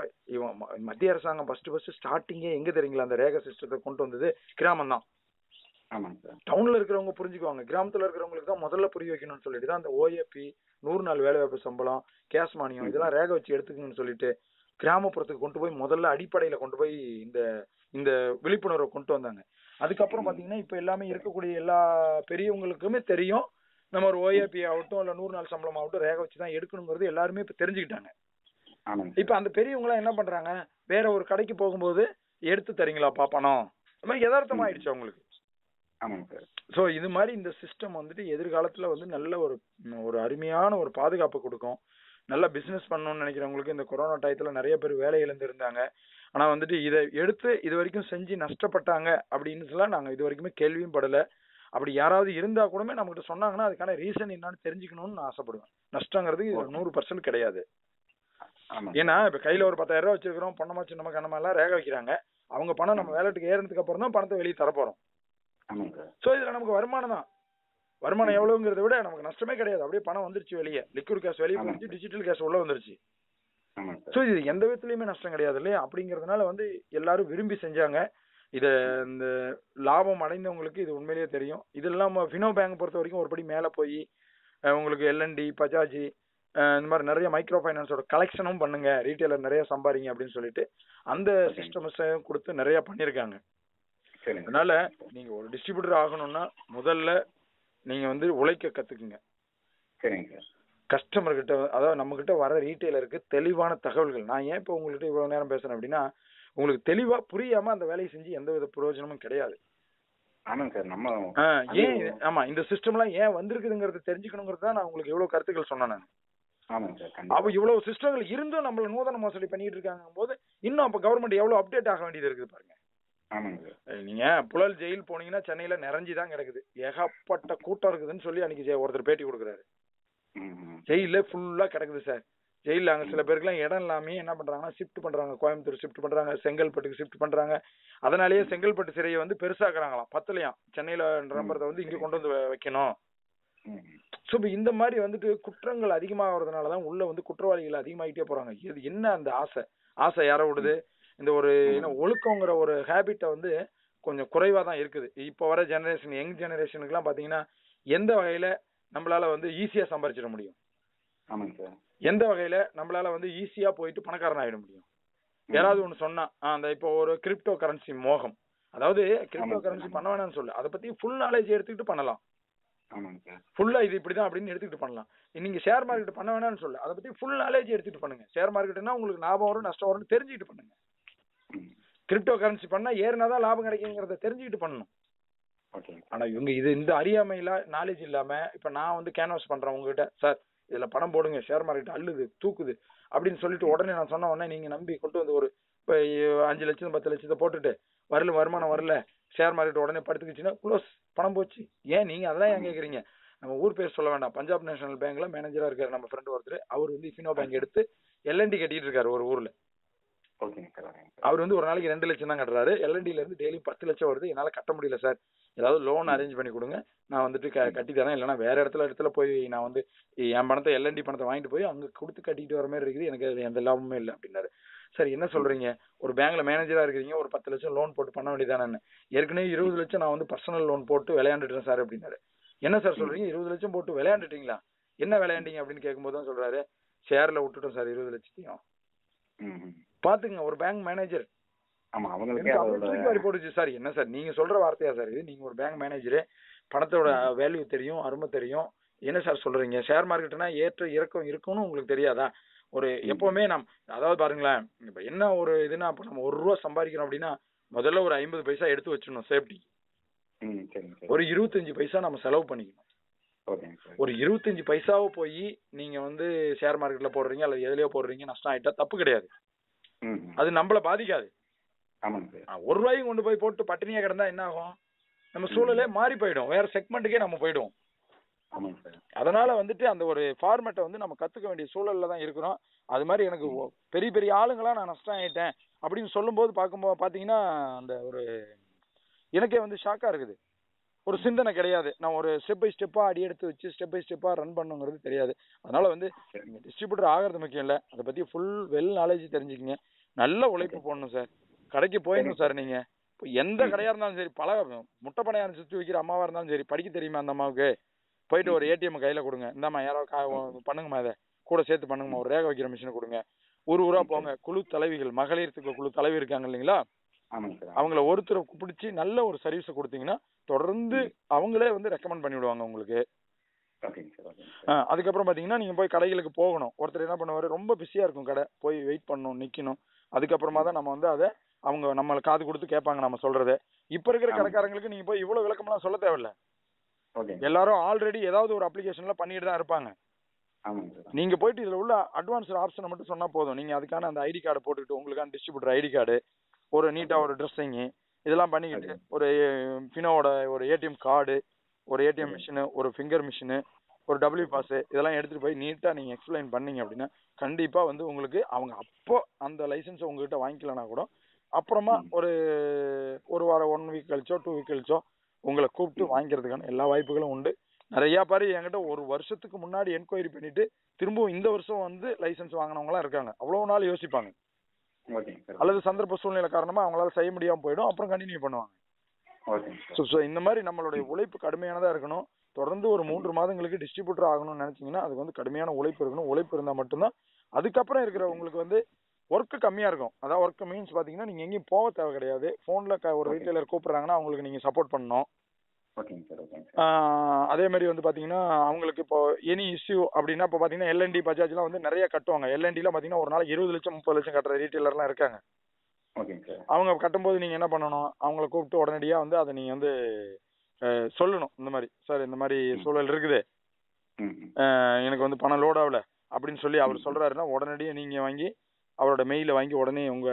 மத்திய அரசாங்கம் ஃபர்ஸ்ட் ஸ்டார்டிங்கே எங்க தெரியுங்களா அந்த ரேகை சிஸ்டத்தை கொண்டு வந்தது? கிராமம் தான். டவுன்ல இருக்கிறவங்க புரிஞ்சுக்குவாங்க, கிராமத்துல இருக்கிறவங்களுக்கு தான் முதல்ல புரிய வைக்கணும்னு சொல்லிட்டு தான் அந்த ஓஏபி 100 நாள் வேலைவாய்ப்பு சம்பளம், கேஷ் மானியம் இதெல்லாம் ரேகை வச்சு எடுத்துக்கணும்னு சொல்லிட்டு கிராமப்புறத்துக்கு கொண்டு போய் முதல்ல அடிப்படையில கொண்டு போய் இந்த விழிப்புணர்வை கொண்டு வந்தாங்க. அதுக்கப்புறம் பாத்தீங்கன்னா இப்ப எல்லாமே இருக்கக்கூடிய எல்லா பெரியவங்களுக்குமே தெரியும், நம்ம ஒரு ஓஏபி ஆகட்டும் இல்ல 100 நாள் சம்பளம் ஆகட்டும் ரேகை வச்சுதான் எடுக்கணுங்கிறது எல்லாருமே இப்ப தெரிஞ்சுக்கிட்டாங்க. இப்ப அந்த பெரியவங்க எல்லாம் என்ன பண்றாங்க, வேற ஒரு கடைக்கு போகும்போது எடுத்து தரீங்களாப்பா பணம், இந்த மாதிரி யதார்த்தமா ஆயிடுச்சு அவங்களுக்கு. சோ இது மாதிரி இந்த சிஸ்டம் வந்துட்டு எதிர்காலத்துல வந்து நல்ல ஒரு அருமையான ஒரு பாதுகாப்பு கொடுக்கும். நல்ல பிசினஸ் பண்ணணும்னு நினைக்கிறவங்களுக்கு இந்த கொரோனா டயத்துல நிறைய பேர் வேலை இழந்து இருந்தாங்க. ஆனா வந்துட்டு இதை எடுத்து இது வரைக்கும் செஞ்சு நஷ்டப்பட்டாங்க அப்படின்னு சொல்ல நாங்க இது வரைக்குமே கேள்வியும் படல. அப்படி யாராவது இருந்தா கூட நம்ம கிட்ட சொன்னாங்கன்னா அதுக்கான ரீசன் என்னன்னு தெரிஞ்சுக்கணும்னு நான் ஆசைப்படுவேன். நஷ்டங்கிறது 100% கிடையாது. ஏன்னா இப்ப கையில ஒரு 10,000 ரூபாய் வச்சிருக்கிறோம், பணமா சின்னமா கண்ணமா எல்லாம் ரேகை வைக்கிறாங்க, அவங்க பணம் நம்ம வேலட்டுக்கு ஏறினதுக்கு அப்புறம் தான் பணத்தை வெளியே தரப்போறோம். சோ இதுல நமக்கு வருமானம் தான், வருமானம் எவ்வளவுங்கிறத விட நமக்கு நஷ்டமே கிடையாது. அப்படியே பணம் வந்துருச்சு வெளியே, லிக்விட் கேஷ் வெளியே போச்சு, டிஜிட்டல் கேஷ் உள்ள வந்துருச்சு. சோ இது எந்த விதத்துலயுமே நஷ்டம் கிடையாது இல்லையா? அப்படிங்கறதுனால வந்து எல்லாரும் விரும்பி செஞ்சாங்க. இத இந்த லாபம் அடைந்தவங்களுக்கு இது உண்மையிலேயே தெரியும். இதெல்லாம் ஃபினோ பேங்க் பொறுத்த வரைக்கும் ஒருபடி மேல போய் உங்களுக்கு எல்என்டி, பஜாஜ் இந்த மாதிரி நிறைய மைக்ரோ ஃபைனான்ஸோட கலெக்ஷனும் பண்ணுங்க, ரீட்டைலர் நிறைய சம்பாதிங்க அப்படின்னு சொல்லிட்டு அந்த சிஸ்டம்ஸ் கொடுத்து நிறைய பண்ணிருக்காங்க. அதனால நீங்க ஒரு டிஸ்ட்ரிபியூட்டர் ஆகணும்னா முதல்ல நீங்க வந்து உழைக்க கத்துக்குங்க. கஸ்டமர் கிட்ட, அதாவது நம்ம கிட்ட வர ரீட்டைலருக்கு தெளிவான தகவல்கள். நான் ஏன் இப்ப உங்ககிட்ட இவ்வளவு நேரம் பேசுறேன் அப்படின்னா, உங்களுக்கு தெளிவா புரியாம அந்த வேலையை செஞ்சு எந்த வித பிரயோஜனமும் கிடையாது. ஏன் ஆமா இந்த சிஸ்டம் எல்லாம் ஏன் வந்திருக்குதுங்கிறத தெரிஞ்சுக்கணுங்கிறது தான் நான் உங்களுக்கு எவ்வளவு கருத்துக்கள் சொன்னேன் நான். அப்ப இவ்வளவு சிஸ்டங்கள் இருந்தும் நம்மள நூதன மோசடி பண்ணிட்டு இருக்காங்க போது இன்னும் அப்ப கவர்மெண்ட் எவ்வளவு அப்டேட் ஆக வேண்டியது இருக்குது பாருங்க. நீங்க புழல் ஜெயில் போனீங்கன்னா சென்னையில நிறைஞ்சுதான் கிடக்குது, ஏகப்பட்ட கூட்டம் இருக்குதுன்னு சொல்லி அன்னைக்கு ஒருத்தர் பேட்டி கொடுக்குறாரு. ஜெயில ஃபுல்லா கிடக்குது சார். ஜெயில அங்க சில பேருக்கு எல்லாம் இடம் இல்லாம என்ன பண்றாங்கன்னா ஷிஃப்ட் பண்றாங்க, கோயம்புத்தூர் ஷிஃப்ட் பண்றாங்க, செங்கல்பட்டுக்கு ஷிஃப்ட் பண்றாங்க. அதனாலேயே செங்கல்பட்டு சிறையை வந்து பெருசாக்குறாங்களாம், பத்தலையாம். சென்னையில நம்புறத வந்து இங்க கொண்டு வந்து வைக்கணும். சோ இந்த மாதிரி வந்துட்டு குற்றங்கள் அதிகமாகிறதுனாலதான் உள்ள வந்து குற்றவாளிகள் அதிகமாகிட்டே போறாங்க. இது என்ன அந்த ஆசை யார விடுது? இந்த ஒரு ஒழுக்கங்கிற ஒரு ஹேபிட்ட வந்து கொஞ்சம் குறைவா தான் இருக்குது. இப்ப வர ஜெனரேஷன், யங் ஜெனரேஷனுக்கு எல்லாம் பாத்தீங்கன்னா எந்த வகையில நம்மளால வந்து ஈஸியா சம்பாரிச்சிட முடியும், எந்த வகையில நம்மளால வந்து ஈஸியா போயிட்டு பணக்காரன் ஆயிட முடியும், யாராவது ஒண்ணு சொன்னா அந்த இப்போ ஒரு கிரிப்டோ கரன்சி மோகம், அதாவது கிரிப்டோ கரன்சி பண்ண வேணாம்னு சொல்லு, அதை பத்தி ஃபுல் நாலேஜ் எடுத்துக்கிட்டு பண்ணலாம். ஃபுல்லா இது இப்படிதான் அப்படின்னு எடுத்துக்கிட்டு பண்ணலாம். நீங்க ஷேர் மார்க்கெட் பண்ண வேணாம்னு சொல்லு, அதை பத்தி ஃபுல் நாலேஜ் எடுத்துட்டு பண்ணுங்க. ஷேர் மார்க்கெட்னா உங்களுக்கு லாபம் வரும் நஷ்டம் வரும்னு தெரிஞ்சுக்கிட்டு பண்ணுங்க. கிரிப்டோ கரன்சி பண்ணா ஏறினாதான் லாபம் கிடைக்குங்கிறத தெரிஞ்சுக்கிட்டு பண்ணணும். ஆனா இவங்க இந்த அறியாமையில நாலேஜ் இல்லாம இப்ப நான் வந்து கேன்வாஸ் பண்றேன் உங்ககிட்ட, சார் இதுல பணம் போடுங்க, ஷேர் மார்க்கெட் அள்ளுது தூக்குது அப்படின்னு சொல்லிட்டு உடனே நான் சொன்ன உடனே நீங்க நம்பி கொண்டு வந்து ஒரு 5 லட்சம் 10 லட்சத்தை போட்டுட்டு வருமானம் வரல, ஷேர் மார்க்கெட் உடனே படுத்துக்குச்சுன்னா க்ளோஸ், பணம் போச்சு. ஏன் நீங்க அதெல்லாம் ஏன் கேக்குறீங்க? நம்ம ஊர் பேர் சொல்ல வேண்டாம், பஞ்சாப் நேஷனல் பேங்க்ல மேனேஜரா இருக்காரு நம்ம ஃப்ரெண்ட் ஒருத்தர், அவர் வந்து ஃபினோ பேங்க் எடுத்து எல்என்டி கட்டிட்டு இருக்காரு ஒரு ஊர்ல. அவர் வந்து ஒரு நாளைக்கு 2 லட்சம் தான் கட்டுறாரு, எல்என்டில இருந்து டெய்லி 10 லட்சம் வருது, என்னால கட்ட முடியல சார், ஏதாவது லோன் அரேஞ்ச் பண்ணி கொடுங்க, நான் வந்துட்டு கட்டி தரேன், இல்லைன்னா வேற இடத்துல போய் நான் வந்து என் பணத்தை எல்என்டி பணத்தை வாங்கிட்டு போய் அங்க கொடுத்து கட்டிட்டு வர மாதிரி இருக்குது, எனக்கு அதுல எந்த லாபமுமே இல்லை அப்படின்னாரு. சார் என்ன சொல்றீங்க, ஒரு பேங்க்ல மேனேஜரா இருக்கீங்க, ஒரு 10 லட்சம் லோன் போட்டு பண்ண வேண்டியதானே, ஏற்கனவே 20 லட்சம் நான் வந்து பர்சனல் லோன் போட்டு விளையாண்டுட்டேன் சார் அப்படின்னாரு. என்ன சார் சொல்றீங்க, 20 லட்சம் போட்டு விளையாண்டுட்டீங்களா, என்ன விளையாண்டீங்க அப்படின்னு கேட்கும்போது தான் சொல்றாரு, ஷேர்ல விட்டுட்டோம் சார் 20 லட்சத்தையும். பாத்துங்க, ஒரு பேங்க் மேனேஜர் போட்டுச்சு சார். என்ன சார் நீங்க சொல்ற வார்த்தையா சார் இது? நீங்க ஒரு பேங்க் மேனேஜரு, பணத்தோட வேல்யூ தெரியும், அருமை தெரியும், என்ன சார் சொல்றீங்க? ஷேர் மார்க்கெட்னா ஏற்ற இறக்கம் இருக்கும்னு உங்களுக்கு தெரியாதா? ஒரு எப்பவுமே அதாவது பாருங்களேன், இப்ப என்ன ஒரு இதுனா, இப்ப நம்ம ₹1 சம்பாதிக்கிறோம் அப்படின்னா முதல்ல ஒரு 50 பைசா எடுத்து வச்சிடணும் சேஃப்டி. ஒரு 25 பைசா நம்ம செலவு பண்ணிக்கணும். ஒரு 25 பைசாவை போய் நீங்க வந்து ஷேர் மார்க்கெட்ல போடுறீங்க அல்லது எதுலயோ போடுறீங்க, நஷ்டம் ஆயிட்டா தப்பு கிடையாது. அது நம்மள பாதிக்காது. ₹1 கொண்டு போய் போட்டு பட்டினியா கிடந்தா என்ன ஆகும்? நம்ம சூழலே மாறி போயிடும், வேற செக்மெண்ட்டுக்கே நம்ம போயிடுவோம். அதனால வந்துட்டு அந்த ஒரு ஃபார்மேட்டை வந்து நம்ம கத்துக்க வேண்டிய சூழல்ல தான் இருக்கிறோம். அது மாதிரி எனக்கு பெரிய பெரிய ஆளுங்களா நான் நஷ்டம் ஆயிட்டேன் அப்படின்னு சொல்லும்போது பார்க்கும்போது பாத்தீங்கன்னா அந்த ஒரு எனக்கே வந்து ஷாக்கா இருக்குது. ஒரு சிந்தனை கிடையாது. நான் ஒரு ஸ்டெப் பை ஸ்டெப்பா அடி எடுத்து வச்சு ஸ்டெப் பை ஸ்டெப்பா ரன் பண்ணுங்கிறது தெரியாது. அதனால வந்து நீங்க டிஸ்ட்ரிபியூட்டர் ஆகிறது முக்கியம் இல்ல, அதை பத்தி ஃபுல் வெல் நாலேஜ் தெரிஞ்சுக்கிங்க. நல்ல உழைப்பு போடணும் சார். கடைக்கு போயிடணும் சார். நீங்க எந்த கடையா இருந்தாலும் சரி, பல முட்டை பணையாரம் சுத்தி வைக்கிற அம்மாவா இருந்தாலும் சரி, படிக்க தெரியுமா அந்த அம்மாவுக்கு, போயிட்டு ஒரு ஏடிஎம் கையில கொடுங்க, இந்தாம்மா யாராவது பண்ணுங்கம்மா, இதை கூட சேர்த்து பண்ணுங்கம்மா, ஒரு ரேக வைக்கிற மிஷினை கொடுங்க. ஊரா போங்க. குழு தலைவிகள், மகளிருக்கு குழு தலைவி இருக்காங்க இல்லைங்களா, அவங்கள ஒருத்தரை பிடிச்சி நல்ல ஒரு சர்வீஸ் கொடுத்தீங்கன்னா தொடர்ந்து அவங்களே வந்து ரெக்கமெண்ட் பண்ணி விடுவாங்க உங்களுக்கு. அதுக்கப்புறம் பாத்தீங்கன்னா நீங்க போய் கடைகளுக்கு போகணும். ஒருத்தர் என்ன பண்ணுவாரு, ரொம்ப பிஸியா இருக்கும் கடை, போய் வெயிட் பண்ணணும், நிக்கணும். அதுக்கப்புறமா தான் நம்ம வந்து அதை அவங்க நம்மள காது கொடுத்து கேட்பாங்க நம்ம சொல்றதை. இப்ப இருக்கிற கடைக்காரங்களுக்கு நீங்க போய் இவ்வளவு விளக்கம்லாம் சொல்ல தேவையில்ல. எல்லாரும் ஆல்ரெடி ஏதாவது ஒரு அப்ளிகேஷன்ல பண்ணிட்டு தான் இருப்பாங்க. நீங்க போயிட்டு இதுல உள்ள அட்வான்ஸ்ட் ஆப்ஷனை மட்டும் சொன்னா போதும். நீங்க அதுக்கான அந்த ஐடி கார்டை போட்டுக்கிட்டு, உங்களுக்கான டிஸ்ட்ரிபியூட்டர் ஐடி கார்டு, ஒரு நீட்டா ஒரு ட்ரெஸ்ஸிங் இதெல்லாம் பண்ணிக்கிட்டு, ஒரு ஃபினோட ஒரு ஏடிஎம் கார்டு, ஒரு ஏடிஎம் மிஷின், ஒரு ஃபிங்கர் மிஷின், ஒரு டபிள்யூ பாஸ், இதெல்லாம் எடுத்துட்டு போய் நீட்டா நீங்க எக்ஸ்பிளைன் பண்ணீங்க அப்படின்னா கண்டிப்பா வந்து உங்களுக்கு அவங்க அப்போ அந்த லைசன்ஸ் உங்ககிட்ட வாங்கிக்கலனா கூட அப்புறமா ஒரு வாரம் 1 வீக் கழிச்சோ 2 வீக் கழிச்சோ உங்களை கூப்பிட்டு வாங்கிக்கிறதுக்கான எல்லா வாய்ப்புகளும் உண்டு. நிறைய பேர் என்கிட்ட ஒரு வருஷத்துக்கு முன்னாடி என்கொயரி பண்ணிட்டு திரும்பவும் இந்த வருஷம் வந்து லைசன்ஸ் வாங்கினவங்க எல்லாம் இருக்காங்க. அவ்வளவு நாள் யோசிப்பாங்க, அல்லது சந்தர்ப்ப சூழ்நிலை காரணமா அவங்களால செய்ய முடியாம போயிடும், அப்புறம் கண்டினியூ பண்ணுவாங்க. இந்த மாதிரி நம்மளுடைய உழைப்பு கடுமையானதா இருக்கணும். தொடர்ந்து ஒரு 3 மாதங்களுக்கு டிஸ்ட்ரிபியூட்டர் ஆகணும்னு நினைச்சீங்கன்னா அதுக்கு வந்து கடுமையான உழைப்பு இருக்கணும். உழைப்பு இருந்தா மட்டும்தான். அதுக்கப்புறம் இருக்கிற உங்களுக்கு வந்து ஒர்க் கம்மியா இருக்கும். அதாவது ஒர்க் மீன்ஸ் பாத்தீங்கன்னா நீங்க எங்கேயும் போக தேவை கிடையாது. போன்ல ஒரு ரீட்டைலர் கூப்பிடுறாங்கன்னா அவங்களுக்கு நீங்க சப்போர்ட் பண்ணணும். அதே மாதிரி வந்து பாத்தீங்கன்னா அவங்களுக்கு இப்போ எனி இஷ்யூ அப்படின்னா இப்போ பாத்தீங்கன்னா எல்என்டி பஜாஜ் எல்லாம் வந்து நிறைய கட்டுவாங்க. எல்என்டி எல்லாம் பாத்தீங்கன்னா ஒரு நாளைக்கு 20 லட்சம் 30 லட்சம் கட்டுற ரீட்டைலர் எல்லாம் இருக்காங்க. அவங்க கட்டும்போது நீங்க என்ன பண்ணணும், அவங்கள கூப்பிட்டு உடனடியா வந்து அதை நீங்க வந்து சொல்லணும். இந்த மாதிரி சார் இந்த மாதிரி சூழல் இருக்குது, எனக்கு வந்து பணம் லோட் ஆகல அப்படின்னு சொல்லி அவர் சொல்றாருன்னா உடனடியே நீங்க வாங்கி அவரோட மெயில வாங்கி உடனே உங்க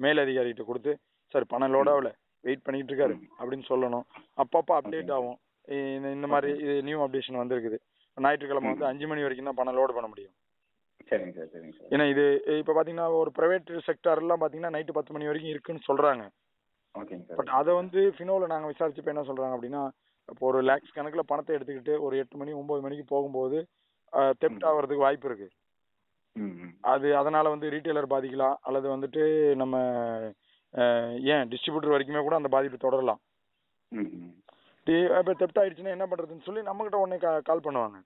மேலதிகாரிகிட்ட கொடுத்து சார் பணம் லோட் ஆகல, வெயிட் பண்ணிட்டு இருக்காரு அப்படின்னு சொல்லணும். அப்பப்போ அப்டேட் ஆகும். இந்த மாதிரி இது நியூ அப்டேஷன் வந்திருக்குது, ஞாயிற்றுக்கிழமை வந்து 5 மணி வரைக்கும் தான் பணம் லோடு பண்ண முடியும். ஏன்னா இது இப்ப பாத்தீங்கன்னா ஒரு பிரைவேட் செக்டார் எல்லாம் பாத்தீங்கன்னா நைட்டு 10 மணி வரைக்கும் இருக்குன்னு சொல்றாங்க. பட் அதை வந்து ஃபினோல நாங்க விசாரிச்சப்ப என்ன சொல்றாங்க அப்படின்னா, இப்போ ஒரு லேக்ஸ் கணக்குல பணத்தை எடுத்துக்கிட்டு ஒரு 8 மணி 9 மணிக்கு போகும்போது தெப்ட் ஆகிறதுக்கு வாய்ப்பு இருக்கு. அது அதனால வந்து ரீட்டைலர் பாதிக்கலாம், அல்லது வந்துட்டு நம்ம ஏன் டிஸ்ட்ரிபியூட்டர் வரைக்குமே கூட அந்த பாதிப்பு தொடரலாம். இப்போ தெப்ட் ஆயிடுச்சுன்னா என்ன பண்றதுன்னு சொல்லி நம்ம கிட்ட உடனே கால் பண்ணுவாங்க.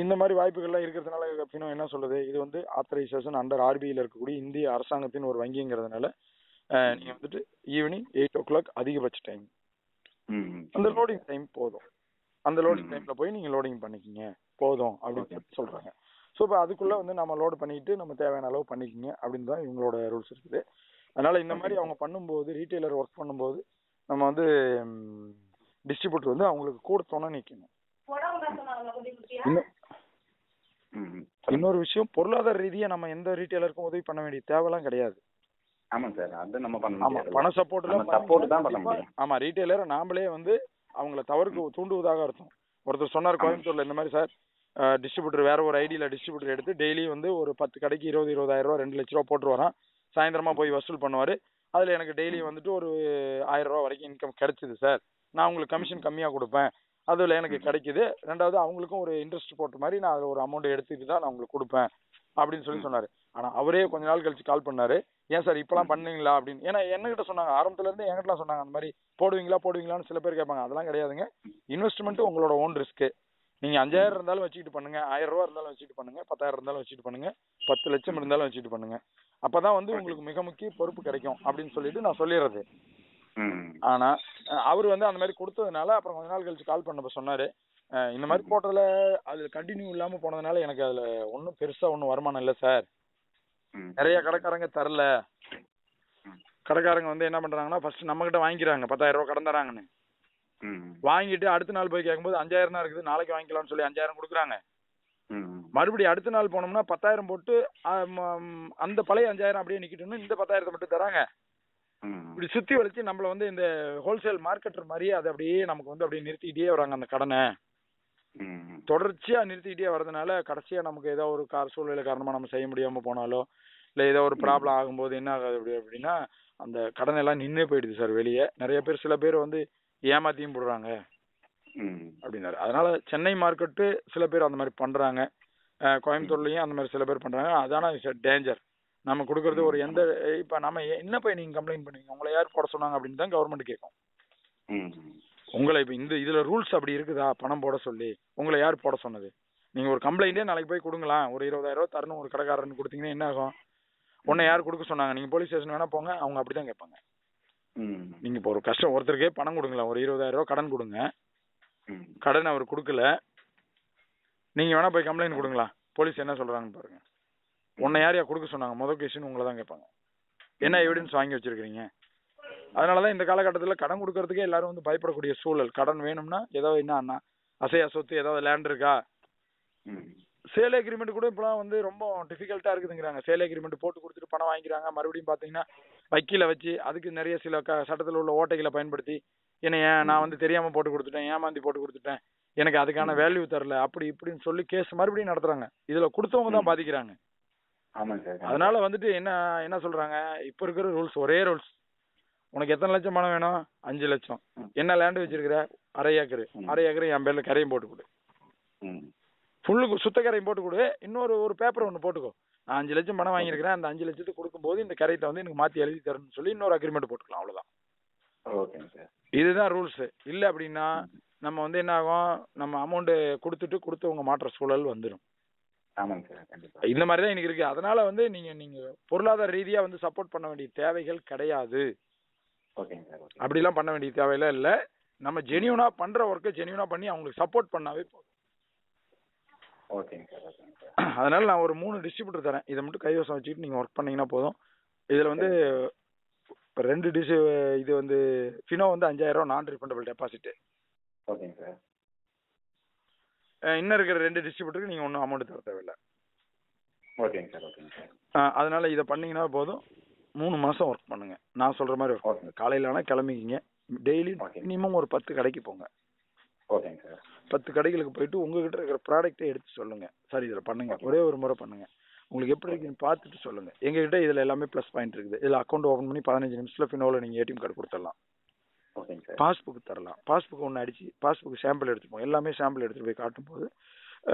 இந்த மாதிரி வாய்ப்புகள்லாம் இருக்கிறதுனால ஃபினோ என்ன சொல்லுது, இது வந்து ஆத்தரைசேஷன் அண்டர் ஆர்பிஐல இருக்கக்கூடிய இந்திய அரசாங்கத்தின் ஒரு வங்கிங்கிறதுனால நீங்க வந்துட்டு ஈவினிங் 8 o'clock அதிகபட்ச டைம், அந்த லோடிங் டைம் போதும், அந்த லோடிங் டைம்ல போய் நீங்க லோடிங் பண்ணிக்கிங்க போதும் அப்படின்னு சொல்றாங்க. ஸோ இப்போ அதுக்குள்ள வந்து நம்ம லோடு பண்ணிட்டு நம்ம தேவையான அளவு பண்ணிக்கிங்க அப்படின்னு தான் இவங்களோட ரூல்ஸ் இருக்குது. அதனால இந்த மாதிரி அவங்க பண்ணும்போது ரீட்டைலர் ஒர்க் பண்ணும்போது நம்ம வந்து டிஸ்ட்ரிபியூட்டர் வந்து அவங்களுக்கு கூட துணை நிற்கணும். இன்னொரு விஷயம், பொருளாதார ரீதியா நம்ம எந்த ரீட்டைலருக்கும் உதவி பண்ண வேண்டிய தேவைலாம் கிடையாது. பண சப்போர்ட் எல்லாம் ஆமா ரீட்டைலர் நாமளே வந்து அவங்கள தவறுக்கு தூண்டுவதாக அர்த்தம். ஒருத்தர் சொன்னார் கோயம்புத்தூர்ல இந்த மாதிரி சார் டிஸ்ட்ரிபியூட்டர் வேற ஒரு ஐடியில டிஸ்ட்ரிபியூட்டர் எடுத்து டெய்லி வந்து ஒரு 10 கடைக்கு 20,000 ரூபா 2 லட்ச ரூபா போட்டு வரான். சாயந்தரமா போய் வசூல் பண்ணுவாரு. அதுல எனக்கு டெய்லி வந்துட்டு ஒரு 1000 ரூபா வரைக்கும் இன்கம் கிடைச்சிது சார், நான் உங்களுக்கு கமிஷன் கம்மியா கொடுப்பேன், அதுல எனக்கு கிடைக்குது. ரெண்டாவது அவங்களுக்கும் ஒரு இன்ட்ரெஸ்ட் போட்ட மாதிரி நான் அதுல ஒரு அமௌண்ட் எடுத்துட்டு தான் நான் உங்களுக்கு கொடுப்பேன் அப்படின்னு சொல்லி சொன்னாரு. ஆனா அவரே கொஞ்ச நாள் கழிச்சு கால் பண்ணாரு, ஏன் சார் இப்பெல்லாம் பண்ணீங்களா அப்படின்னு. ஏன்னா என்கிட்ட சொன்னாங்க, ஆரம்பத்துல இருந்து என்கிட்ட சொன்னாங்க அந்த மாதிரி போடுவீங்களான்னு சில பேர் கேட்பாங்க. அதெல்லாம் கிடையாதுங்க, இன்வெஸ்ட்மெண்ட் உங்களோட ஓன் ரிஸ்க். நீங்க 5000 இருந்தாலும் வச்சுக்கிட்டு பண்ணுங்க, 1000 ரூபா இருந்தாலும் வச்சுட்டு பண்ணுங்க, 10,000 இருந்தாலும் வச்சுட்டு பண்ணுங்க, 10 லட்சம் இருந்தாலும் வச்சுட்டு பண்ணுங்க, அப்பதான் வந்து உங்களுக்கு மிக முக்கிய பொறுப்பு கிடைக்கும் அப்படின்னு சொல்லிட்டு நான் சொல்லிடுறது. ஆனா அவர் வந்து அந்த மாதிரி கொடுத்ததுனால அப்புறம் கொஞ்ச நாள் கழிச்சு கால் பண்ணப்ப சொன்னாரு, இந்த மாதிரி போட்டதுல அது கண்டினியூ இல்லாம போனதுனால எனக்கு அதுல ஒன்றும் பெருசா ஒன்றும் வருமானம் இல்லை சார். நிறைய கடைக்காரங்க தரல. கடைக்காரங்க வந்து என்ன பண்றாங்கன்னா ஃபர்ஸ்ட் நம்ம கிட்ட வாங்கிக்கிறாங்க 10,000 ரூபாய் கடன் தராங்கன்னு. வாங்கிட்டு அடுத்த நாள் போய் கேட்கும்போது 5,000 தான் இருக்குது, நாளைக்கு வாங்கிக்கலாம்னு சொல்லி 5,000 கொடுக்குறாங்க. மறுபடியும் அடுத்த நாள் போனோம்னா 10,000 போட்டு அந்த பழைய 5,000 அப்படியே நிக்கிட்டுன்னு இந்த 10,000 மட்டும் தராங்க. இப்படி சுத்தி வளைச்சு நம்மள வந்து இந்த ஹோல்சேல் மார்க்கெட்டர் மாதிரியே அதை அப்படியே நமக்கு வந்து அப்படியே நிறுத்திக்கிட்டே வராங்க. அந்த கடனை தொடர்ச்சியா நிறுத்திக்கிட்டே வர்றதுனால கடைசியா நமக்கு ஏதோ ஒரு சூழ்நிலை காரணமா நம்ம செய்ய முடியாம போனாலோ இல்ல ஏதோ ஒரு ப்ராப்ளம் ஆகும்போது என்ன ஆகுது அப்படின்னா அந்த கடன் எல்லாம் நின்னே போயிடுது சார். வெளியே நிறைய பேர் சில பேர் வந்து ஏமாத்தியும் போடுறாங்க அப்படின்னாரு. அதனால சென்னை மார்க்கெட்டு சில பேர் அந்த மாதிரி பண்றாங்க, கோயம்புத்தூர்லயும் அந்த மாதிரி சில பேர் பண்றாங்க. அதான டேஞ்சர். நம்ம கொடுக்கறது ஒரு எந்த இப்ப நம்ம என்ன போய் நீங்க கம்ப்ளைண்ட் பண்ணுவீங்க, உங்களை யார் போட சொன்னாங்க அப்படின்னு தான் கவர்மெண்ட் கேட்கும். உங்களை இப்ப இதுல ரூல்ஸ் அப்படி இருக்குதா பணம் போட சொல்லி, உங்களை யார் போட சொன்னது? நீங்க ஒரு கம்ப்ளைண்டே நாளைக்கு போய் கொடுங்களாம், ஒரு 20,000 ரூபாய் தரணும் ஒரு கடைக்காரன்னு கொடுத்தீங்கன்னா என்ன ஆகும்? உன்னை யார் கொடுக்க சொன்னாங்க? நீங்க போலீஸ் ஸ்டேஷன் வேணா போங்க, அவங்க அப்படிதான் கேட்பாங்க. நீங்க இப்போ ஒரு கஷ்டம் ஒருத்தருக்கே பணம் கொடுங்களா, ஒரு 20,000 ரூபாய் கடன் கொடுங்க, கடன் அவர் கொடுக்கல, நீங்க வேணா போய் கம்ப்ளைண்ட் கொடுங்களா, போலீஸ் என்ன சொல்றாங்கன்னு பாருங்க. உன்னை யாரையா கொடுக்க சொன்னாங்க? முதல் கேஷன் உங்களை தான் கேட்பாங்க. என்ன எவிடன்ஸ் வாங்கி வச்சிருக்கீங்க? அதனாலதான் இந்த காலகட்டத்தில் கடன் கொடுக்கறதுக்கே எல்லாரும் வந்து பயப்படக்கூடிய சூழல். கடன் வேணும்னா ஏதாவது என்ன அசையா சொத்து ஏதாவது லேண்ட் இருக்கா, சேல் அக்ரிமெண்ட் கூட இப்பெல்லாம் வந்து ரொம்ப டிஃபிகல்ட்டா இருக்குதுங்கிறாங்க. சேல் அக்ரிமெண்ட் போட்டு கொடுத்துட்டு பணம் வாங்கிக்கிறாங்க. மறுபடியும் பாத்தீங்கன்னா வக்கீல வச்சு அதுக்கு நிறைய சில சட்டத்தில் உள்ள ஓட்டைகளை பயன்படுத்தி நான் வந்து தெரியாம போட்டு கொடுத்துட்டேன், ஏமாந்தி போட்டு கொடுத்துட்டேன், எனக்கு அதுக்கான வேல்யூ தரல, அப்படி இப்படின்னு சொல்லி கேஸ் மறுபடியும் நடத்துறாங்க. இதுல கொடுத்தவங்க தான் பாதிக்கிறாங்க. அதனால வந்துட்டு என்ன சொல்றாங்க, இப்ப இருக்கிற ரூல்ஸ் ஒரே ரூல்ஸ். உனக்கு எத்தனை லட்சம் பணம் வேணும்? 5 லட்சம். என்ன லேண்ட் வச்சிருக்கிற? 1/2 ஏக்கர். 1/2 ஏக்கர் என் பேர்ல கரையும் போட்டு கொடு, ஃபுல்லு சுத்த கரையும் போட்டு கொடு, இன்னொரு பேப்பர் ஒன்று போட்டுக்கோ, நான் 5 லட்சம் பணம் வாங்கியிருக்கிறேன், அந்த 5 லட்சத்துக்கு கொடுக்கும்போது இந்த கரையத்தை வந்து எனக்கு மாத்தி எழுதி தரணும்னு சொல்லி இன்னொரு அக்ரிமெண்ட் போட்டுக்கலாம். அவ்வளவுதான். இதுதான் ரூல்ஸ். இல்ல அப்படின்னா நம்ம வந்து என்ன ஆகும், நம்ம அமௌண்ட் கொடுத்தவங்க மாற்ற சூழல் வந்துடும். இந்த மாதிரி தான் இன்னைக்கு இருக்கு. அதனால வந்து நீங்க பொருளாதார ரீதியா வந்து சப்போர்ட் பண்ண வேண்டிய தேவைகள் கிடையாது. அப்படிலாம் பண்ண வேண்டிய தேவையில இல்ல. நம்ம ஜெனியூனா பண்ற ஒர்க்கை ஜெனியூனா பண்ணி அவங்களுக்கு சப்போர்ட் பண்ணாவே போதும். அதனால நான் ஒரு 3 டிஸ்ட்ரிபியூட்டர் தரேன், இதை மட்டும் கைவசம் வச்சுக்கிட்டு நீங்க ஒர்க் பண்ணீங்கன்னா போதும். இதுல வந்து 2 இது வந்து ஃபினோ வந்து 5,000 ரூபாய் நான் ரீஃபண்டபிள் டெபாசிட். இன்னும் இருக்கிற 2 டிஸ்ட்ரிபியூட்டருக்கு நீங்க ஒன்றும் அமௌண்ட் தர தேவையில்லை. அதனால இதை பண்ணீங்கன்னா போதும். 3 மாசம் ஒர்க் பண்ணுங்க. நான் சொல்ற மாதிரி ஒர்க் பண்ணுங்க. காலையில ஆனா கிளம்பிக்கிங்க. டெய்லி மினிமம் ஒரு 10 கடைக்கு போங்க. 10 கடைகளுக்கு போயிட்டு உங்ககிட்ட இருக்கிற ப்ராடக்ட்டை எடுத்து சொல்லுங்க, சார் இதுல பண்ணுங்க, ஒரே ஒரு முறை பண்ணுங்க, உங்களுக்கு எப்படி இருக்குன்னு பார்த்துட்டு சொல்லுங்க. எங்ககிட்ட இதுல எல்லாமே ப்ளஸ் பாயிண்ட் இருக்குது. இதுல அக்கௌண்ட் ஓபன் பண்ணி 15 நிமிஷத்துல ஃபினோல நீங்க ஏடிஎம் கார்டு கொடுத்துடலாம், பாஸ்புக் தரலாம். பாஸ்புக் ஒன்று அடிச்சு பாஸ்புக் சாம்பிள் எடுத்துப்போம். எல்லாமே சாம்பிள் எடுத்துட்டு போய் காட்டும் போது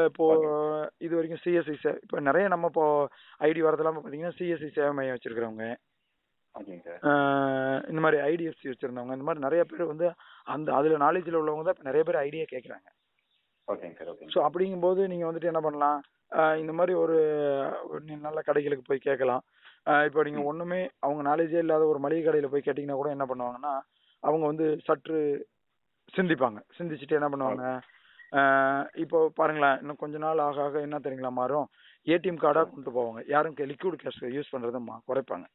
இப்போ இது வரைக்கும் சிஎஸ்சி இப்போ நிறைய நம்ம இப்போ ஐடி வரதெல்லாம் பார்த்தீங்கன்னா சிஎஸ்சி சேவை மையம் வச்சிருக்கிறவங்க, இந்த மாதிரி ஐடிஎஃப்சி வச்சிருந்தவங்க, இந்த மாதிரி நிறைய பேர் வந்து அதுல நாலேஜ்ல உள்ளவங்க தான் நிறைய பேர் ஐடியா கேட்கறாங்க. ஸோ அப்படிங்கும்போது நீங்க வந்துட்டு என்ன பண்ணலாம், இந்த மாதிரி ஒரு நல்ல கடைகளுக்கு போய் கேட்கலாம். இப்போ நீங்க ஒண்ணுமே அவங்க நாலேஜே இல்லாத ஒரு மளிகை கடையில போய் கேட்டீங்கன்னா கூட என்ன பண்ணுவாங்கன்னா அவங்க வந்து சற்று சிந்திப்பாங்க. சிந்திச்சுட்டு என்ன பண்ணுவாங்க, இப்போ பாருங்களேன், இன்னும் கொஞ்ச நாள் ஆக ஆக என்ன தெரியுங்களா மாறும், ஏடிஎம் கார்டா கொண்டு போவாங்க. யாரும் லிக்விட் கேஷ் யூஸ் பண்றதை குறைப்பாங்க.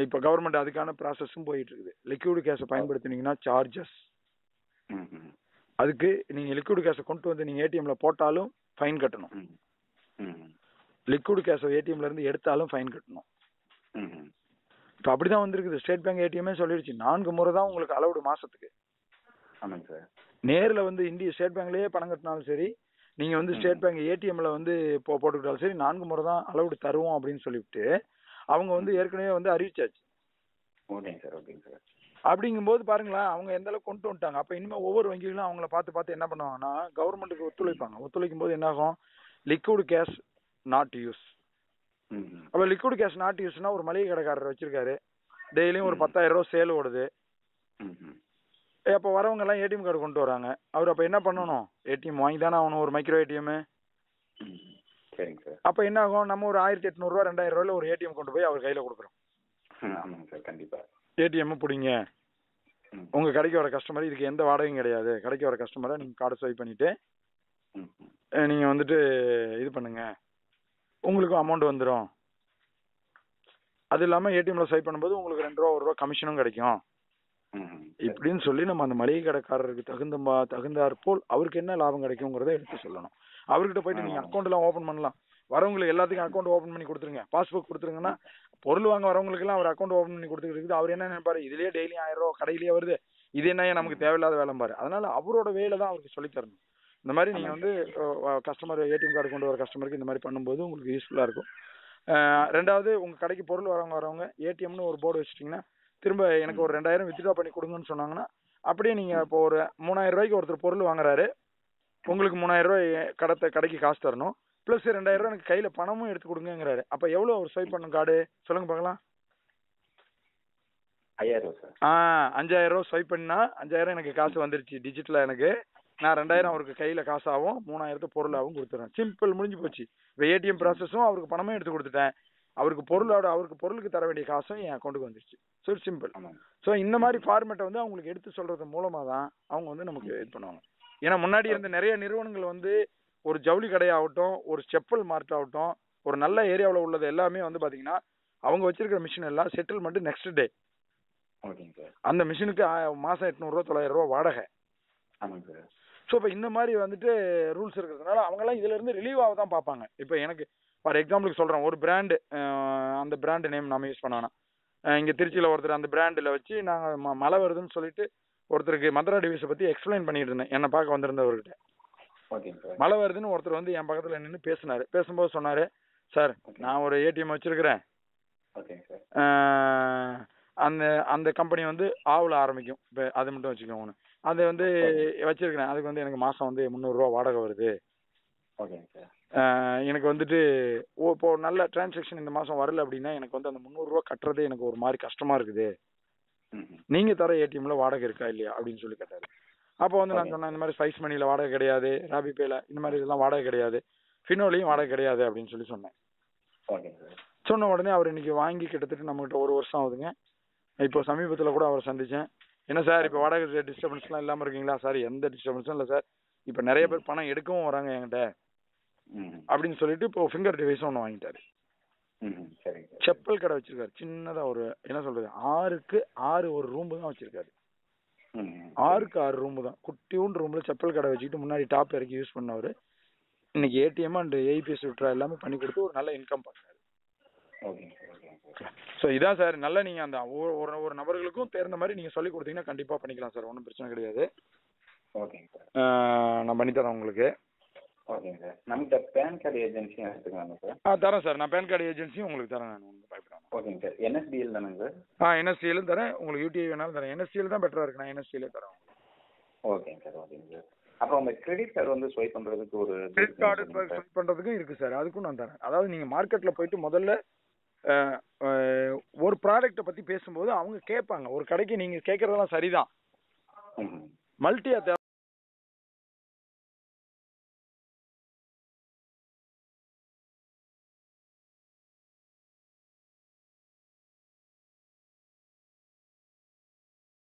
இப்போ கவர்மெண்ட் அதுக்கான ப்ராசஸும் போயிட்டு இருக்குது. லிக்விட் கேஷை பயன்படுத்தினீங்கன்னா சார்ஜஸ், அதுக்கு நீங்க லிக்விட் கேஷை கொண்டு வந்து நீங்க ஏடிஎம்ல போட்டாலும் ஃபைன் கட்டணும், லிக்விட் கேஷை ஏடிஎம்ல இருந்து எடுத்தாலும் ஃபைன் கட்டணும். இப்போ அப்படிதான் வந்திருக்குது. ஸ்டேட் பேங்க் ஏடிஎம்மே சொல்லிடுச்சு 4 முறை தான் உங்களுக்கு அலவுடு மாசத்துக்கு. நேரில் வந்து ஸ்டேட் பேங்க்லயே பணம் கட்டினாலும் சரி, நீங்க வந்து ஸ்டேட் பேங்க் ஏடிஎம்ல வந்து போட்டுக்கிட்டாலும் சரி 4 முறை தான் அலவுடு தருவோம் அப்படின்னு சொல்லிவிட்டு அவங்க வந்து ஏற்கனவே வந்து அறிவிச்சாச்சு. அப்படிங்கும்போது பாருங்களேன் அவங்க எந்த அளவுக்கு கொண்டு வந்துட்டாங்க. அப்ப இனிமே ஒவ்வொரு வங்கிகளும் அவங்கள பார்த்து என்ன பண்ணுவாங்கன்னா கவர்மெண்ட்டுக்கு ஒத்துழைப்பாங்க. ஒத்துழைக்கும் போது என்ன ஆகும், லிக்விட் கேஷ் நாட் யூஸ். அப்ப லிக்விட் கேஷ் நாட் யூஸ்னா ஒரு மளிகை கடைக்காரர் வச்சிருக்காரு, டெய்லியும் ஒரு 10,000 ரூபாய் சேல் ஓடுது. அப்ப வரவங்க எல்லாம் ஏடிஎம் கார்டு கொண்டு வராங்க. அவர் அப்ப என்ன பண்ணணும், ஏடிஎம் வாங்கி தானே ஆகணும், ஒரு மைக்ரோ ஏடிஎம். அப்ப என்ன ஆகும், நம்ம ஒரு 1,800 ரூபாய் 2,000 ரூபாயில ஒரு ஏடிஎம் கொண்டு போய் அவர் கையில கொடுக்குறோம். ஏடிஎம் பிடிங்க, உங்க கடைக்கு வர கஸ்டமர் இதுக்கு எந்த வாடகையும் கிடையாது. கடைக்கு வர கஸ்டமரை நீங்க கார்டை ஸ்வைப் பண்ணிட்டு நீங்க வந்துட்டு இது பண்ணுங்க, உங்களுக்கு அமௌண்ட் வந்துடும். அது இல்லாம ஏடிஎம்ல ஸ்வைப் பண்ணும்போது உங்களுக்கு 2 ரூபா 1 ரூபா கமிஷனும் கிடைக்கும். இப்படின்னு சொல்லி நம்ம அந்த மளிகை கடைக்காரருக்கு தகுந்தாற் போல் அவருக்கு என்ன லாபம் கிடைக்குங்கிறத எடுத்து சொல்லணும். அவர்கிட்ட போயிட்டு நீங்க அக்கௌண்ட் எல்லாம் ஓபன் பண்ணலாம். வரவங்களுக்கு எல்லாத்துக்கும் அக்கௌண்ட் ஓபன் பண்ணி கொடுத்துருங்க, பாஸ்புக் கொடுத்துருங்கன்னா பொருள் வாங்க வரவங்களுக்கு எல்லாம் அவர் அக்கௌண்ட் ஓபன் பண்ணி கொடுத்துருக்கு. அவர் என்ன நினைப்பாரு, இதுலயே டெய்லி 1000 ரூபா கடையிலேயே வருது, இது என்ன நமக்கு தேவையில்லாத வேலை பாரு. அதனால அவரோட வேலை தான் அவருக்கு சொல்லி தரணும். இந்த மாதிரி நீங்க வந்து கஸ்டமர் ஏடிஎம் கார்டு கொண்டு வர கஸ்டமருக்கு இந்த மாதிரி பண்ணும்போது உங்களுக்கு யூஸ்ஃபுல்லா இருக்கும். ரெண்டாவது, உங்க கடைக்கு பொருள் வரவங்க ஏடிஎம்னு ஒரு போர்டு வச்சுட்டீங்கன்னா, திரும்ப எனக்கு ஒரு 2000 வித்ட்ரா பண்ணி கொடுங்கன்னு சொன்னாங்கன்னா, அப்படியே நீங்க இப்போ ஒரு 3000 ரூபாய்க்கு ஒருத்தர் பொருள் வாங்குறாரு, உங்களுக்கு 3000 ரூபாய் கடைக்கு காசு தரணும், பிளஸ் 2000 ரூபாய் எனக்கு கையில பணமும் எடுத்து கொடுங்கிறாரு. அப்ப எவ்வளவு அவர் ஸ்வைப் பண்ணும் கார்டு சொல்லுங்க பார்க்கலாம்? 5000 சார். 5000 ரூபாய் ஸ்வைப் பண்ணா 5000 எனக்கு காசு வந்துருச்சு டிஜிட்டலா. எனக்கு நான் 2000 அவருக்கு கையில காசாவும் 3000 பொருளாவும் கொடுத்துறேன். சிம்பிள், முடிஞ்சு போச்சு. இப்போ ஏடிஎம் ப்ராசஸும் அவருக்கு பணமும் எடுத்து கொடுத்துட்டேன், அவருக்கு பொருளுக்கு தர வேண்டிய காசும் என் அக்கௌண்ட்டுக்கு வந்துருச்சு. So simple. ஸோ இந்த மாதிரி ஃபார்மேட்டை வந்து அவங்களுக்கு எடுத்து சொல்றது மூலமா தான் அவங்க வந்து நமக்கு இது பண்ணுவாங்க. ஏன்னா முன்னாடி இருந்த நிறைய நிறுவனங்கள் வந்து ஒரு ஜவுளி கடையாகட்டும், ஒரு செப்பல் மார்ட் ஆகட்டும், ஒரு நல்ல ஏரியாவில் உள்ளது எல்லாமே வந்து பாத்தீங்கன்னா அவங்க வச்சிருக்கிற மிஷின் எல்லாம் செட்டில்மெண்ட் நெக்ஸ்ட் டே. அந்த மிஷினுக்கு மாசம் 800 ரூபா 900 ரூபா வாடகை. ஸோ இப்போ இந்த மாதிரி வந்துட்டு ரூல்ஸ் இருக்கிறதுனால அவங்கெல்லாம் இதுல இருந்து ரிலீவ் ஆக தான் பார்ப்பாங்க. இப்போ எனக்கு ஃபார் எக்ஸாம்பிளுக்கு சொல்றேன், ஒரு பிராண்டு, அந்த பிராண்டு நேம் நாம யூஸ் பண்ண வேணாம். இங்க திருச்சியில ஒருத்தர் அந்த பிராண்டில் வச்சு நாங்கள் மழை வருதுன்னு சொல்லிட்டு ஒருத்தருக்கு மதுரா டிவிஸை பத்தி எக்ஸ்பிளைன் பண்ணிட்டு இருந்தேன். என்னை பார்க்க வந்திருந்தவர்கிட்ட மழை வருதுன்னு ஒருத்தர் வந்து என் பக்கத்துல நின்று பேசினாரு. பேசும்போது சொன்னாரு, சார் நான் ஒரு ஏடிஎம் வச்சிருக்கிறேன், அந்த கம்பெனி வந்து ஆவில் ஆரம்பிக்கும், இப்போ அது மட்டும் வச்சுக்கோங்க, அது வந்து வச்சிருக்கிறேன், அதுக்கு வந்து எனக்கு மாசம் வந்து 300 ரூபா வாடகை வருது. எனக்கு வந்துட்டு இப்போ நல்ல டிரான்சாக்ஷன் இந்த மாசம் வரல அப்படின்னா எனக்கு வந்து அந்த 300 ரூபா கட்டுறதே எனக்கு ஒரு மாதிரி கஷ்டமா இருக்குது, நீங்க தர ஏடிஎம்ல வாடகை இருக்கா இல்லையா அப்படின்னு சொல்லி கேட்டாரு. அப்போ வந்து நான் சொன்னேன், இந்த மாதிரி ஸ்பைஸ் மணில வாடகை கிடையாது, ராபி பேல இந்த மாதிரி இதெல்லாம் வாடகை கிடையாது, ஃபினோலையும் வாடகை கிடையாது அப்படின்னு சொல்லி சொன்னேன். சொன்ன உடனே அவர் இன்னைக்கு வாங்கி கிட்டத்தட்ட நம்மகிட்ட 1 வருஷம் ஆகுதுங்க. இப்போ சமீபத்துல கூட அவரை சந்திச்சேன். என்ன சார் இப்போ வாடகை டிஸ்டர்பன்ஸ் எல்லாம் இல்லாம இருக்கீங்களா? சார் எந்த டிஸ்டர்பன்ஸும் இல்லை சார், இப்போ நிறைய பேர் பணம் எடுக்கவும் வராங்க என்கிட்ட அப்படின்னு சொல்லிட்டு இப்போ ஃபிங்கர் டிவைஸ் ஒன்று வாங்கிட்டாரு. செப்பல் கடை வச்சிருக்காரு, சின்னதா ஒரு என்ன சொல்றது 6க்கு 6 ஒரு ரூம் தான் வச்சிருக்காரு. 6க்கு 6 ரூம் தான், குட்டியூண்டு ரூம்ல செப்பல் கடை வச்சுக்கிட்டு முன்னாடி டாப் இறக்கி யூஸ் பண்ணவர் இன்னைக்கு ஏடிஎம் அண்ட் ஏபிஎஸ் விட்ரா எல்லாமே பண்ணி கொடுத்து ஒரு நல்ல இன்கம் பண்றாரு. ஸோ இதான் சார், நல்ல நீங்க அந்த ஒரு நபர்களுக்கும் தேர்ந்த மாதிரி நீங்க சொல்லி கொடுத்தீங்கன்னா கண்டிப்பா பண்ணிக்கலாம் சார், ஒன்றும் பிரச்சனை கிடையாது. நான் பண்ணித்தரேன் உங்களுக்கு. நமக்கு பேன் கார்டு ஏஜென்சியும் எடுத்துக்கலாமா சார்? தரேன் சார், நான் பேன் கார்டு ஏஜென்சியும் உங்களுக்கு தரேன், நான் ஒன்றும் பயப்படாம. ஓகேங்க சார். என்எஸ்டிஎல் தானேங்க சார்? என்எஸ்டிஎலும் தரேன், உங்களுக்கு யூடிஐ வேணாலும் தரேன். என்எஸ்டிஎல் தான் பெட்டரா இருக்கு, நான் என்எஸ்டிஎலே தரேன். ஓகேங்க சார். ஓகேங்க சார். அப்புறம் அந்த கிரெடிட் கார்டு வந்து ஸ்வைப் பண்றதுக்கு ஒரு கிரெடிட் கார்டு ஸ்வைப் பண்றதுக்கும் இருக்கு சார், அதுக்கும் நான் தரேன். அதாவது நீங்க மார்க்கெட்ல போயிட்டு முதல்ல ஒரு ப்ராடக்ட்டை பத்தி பேசும்போது அவங்க கேட்பாங்க, ஒரு கடைக்கு நீங்க கேட்கறதெல்லாம் சரிதான், மல்டியா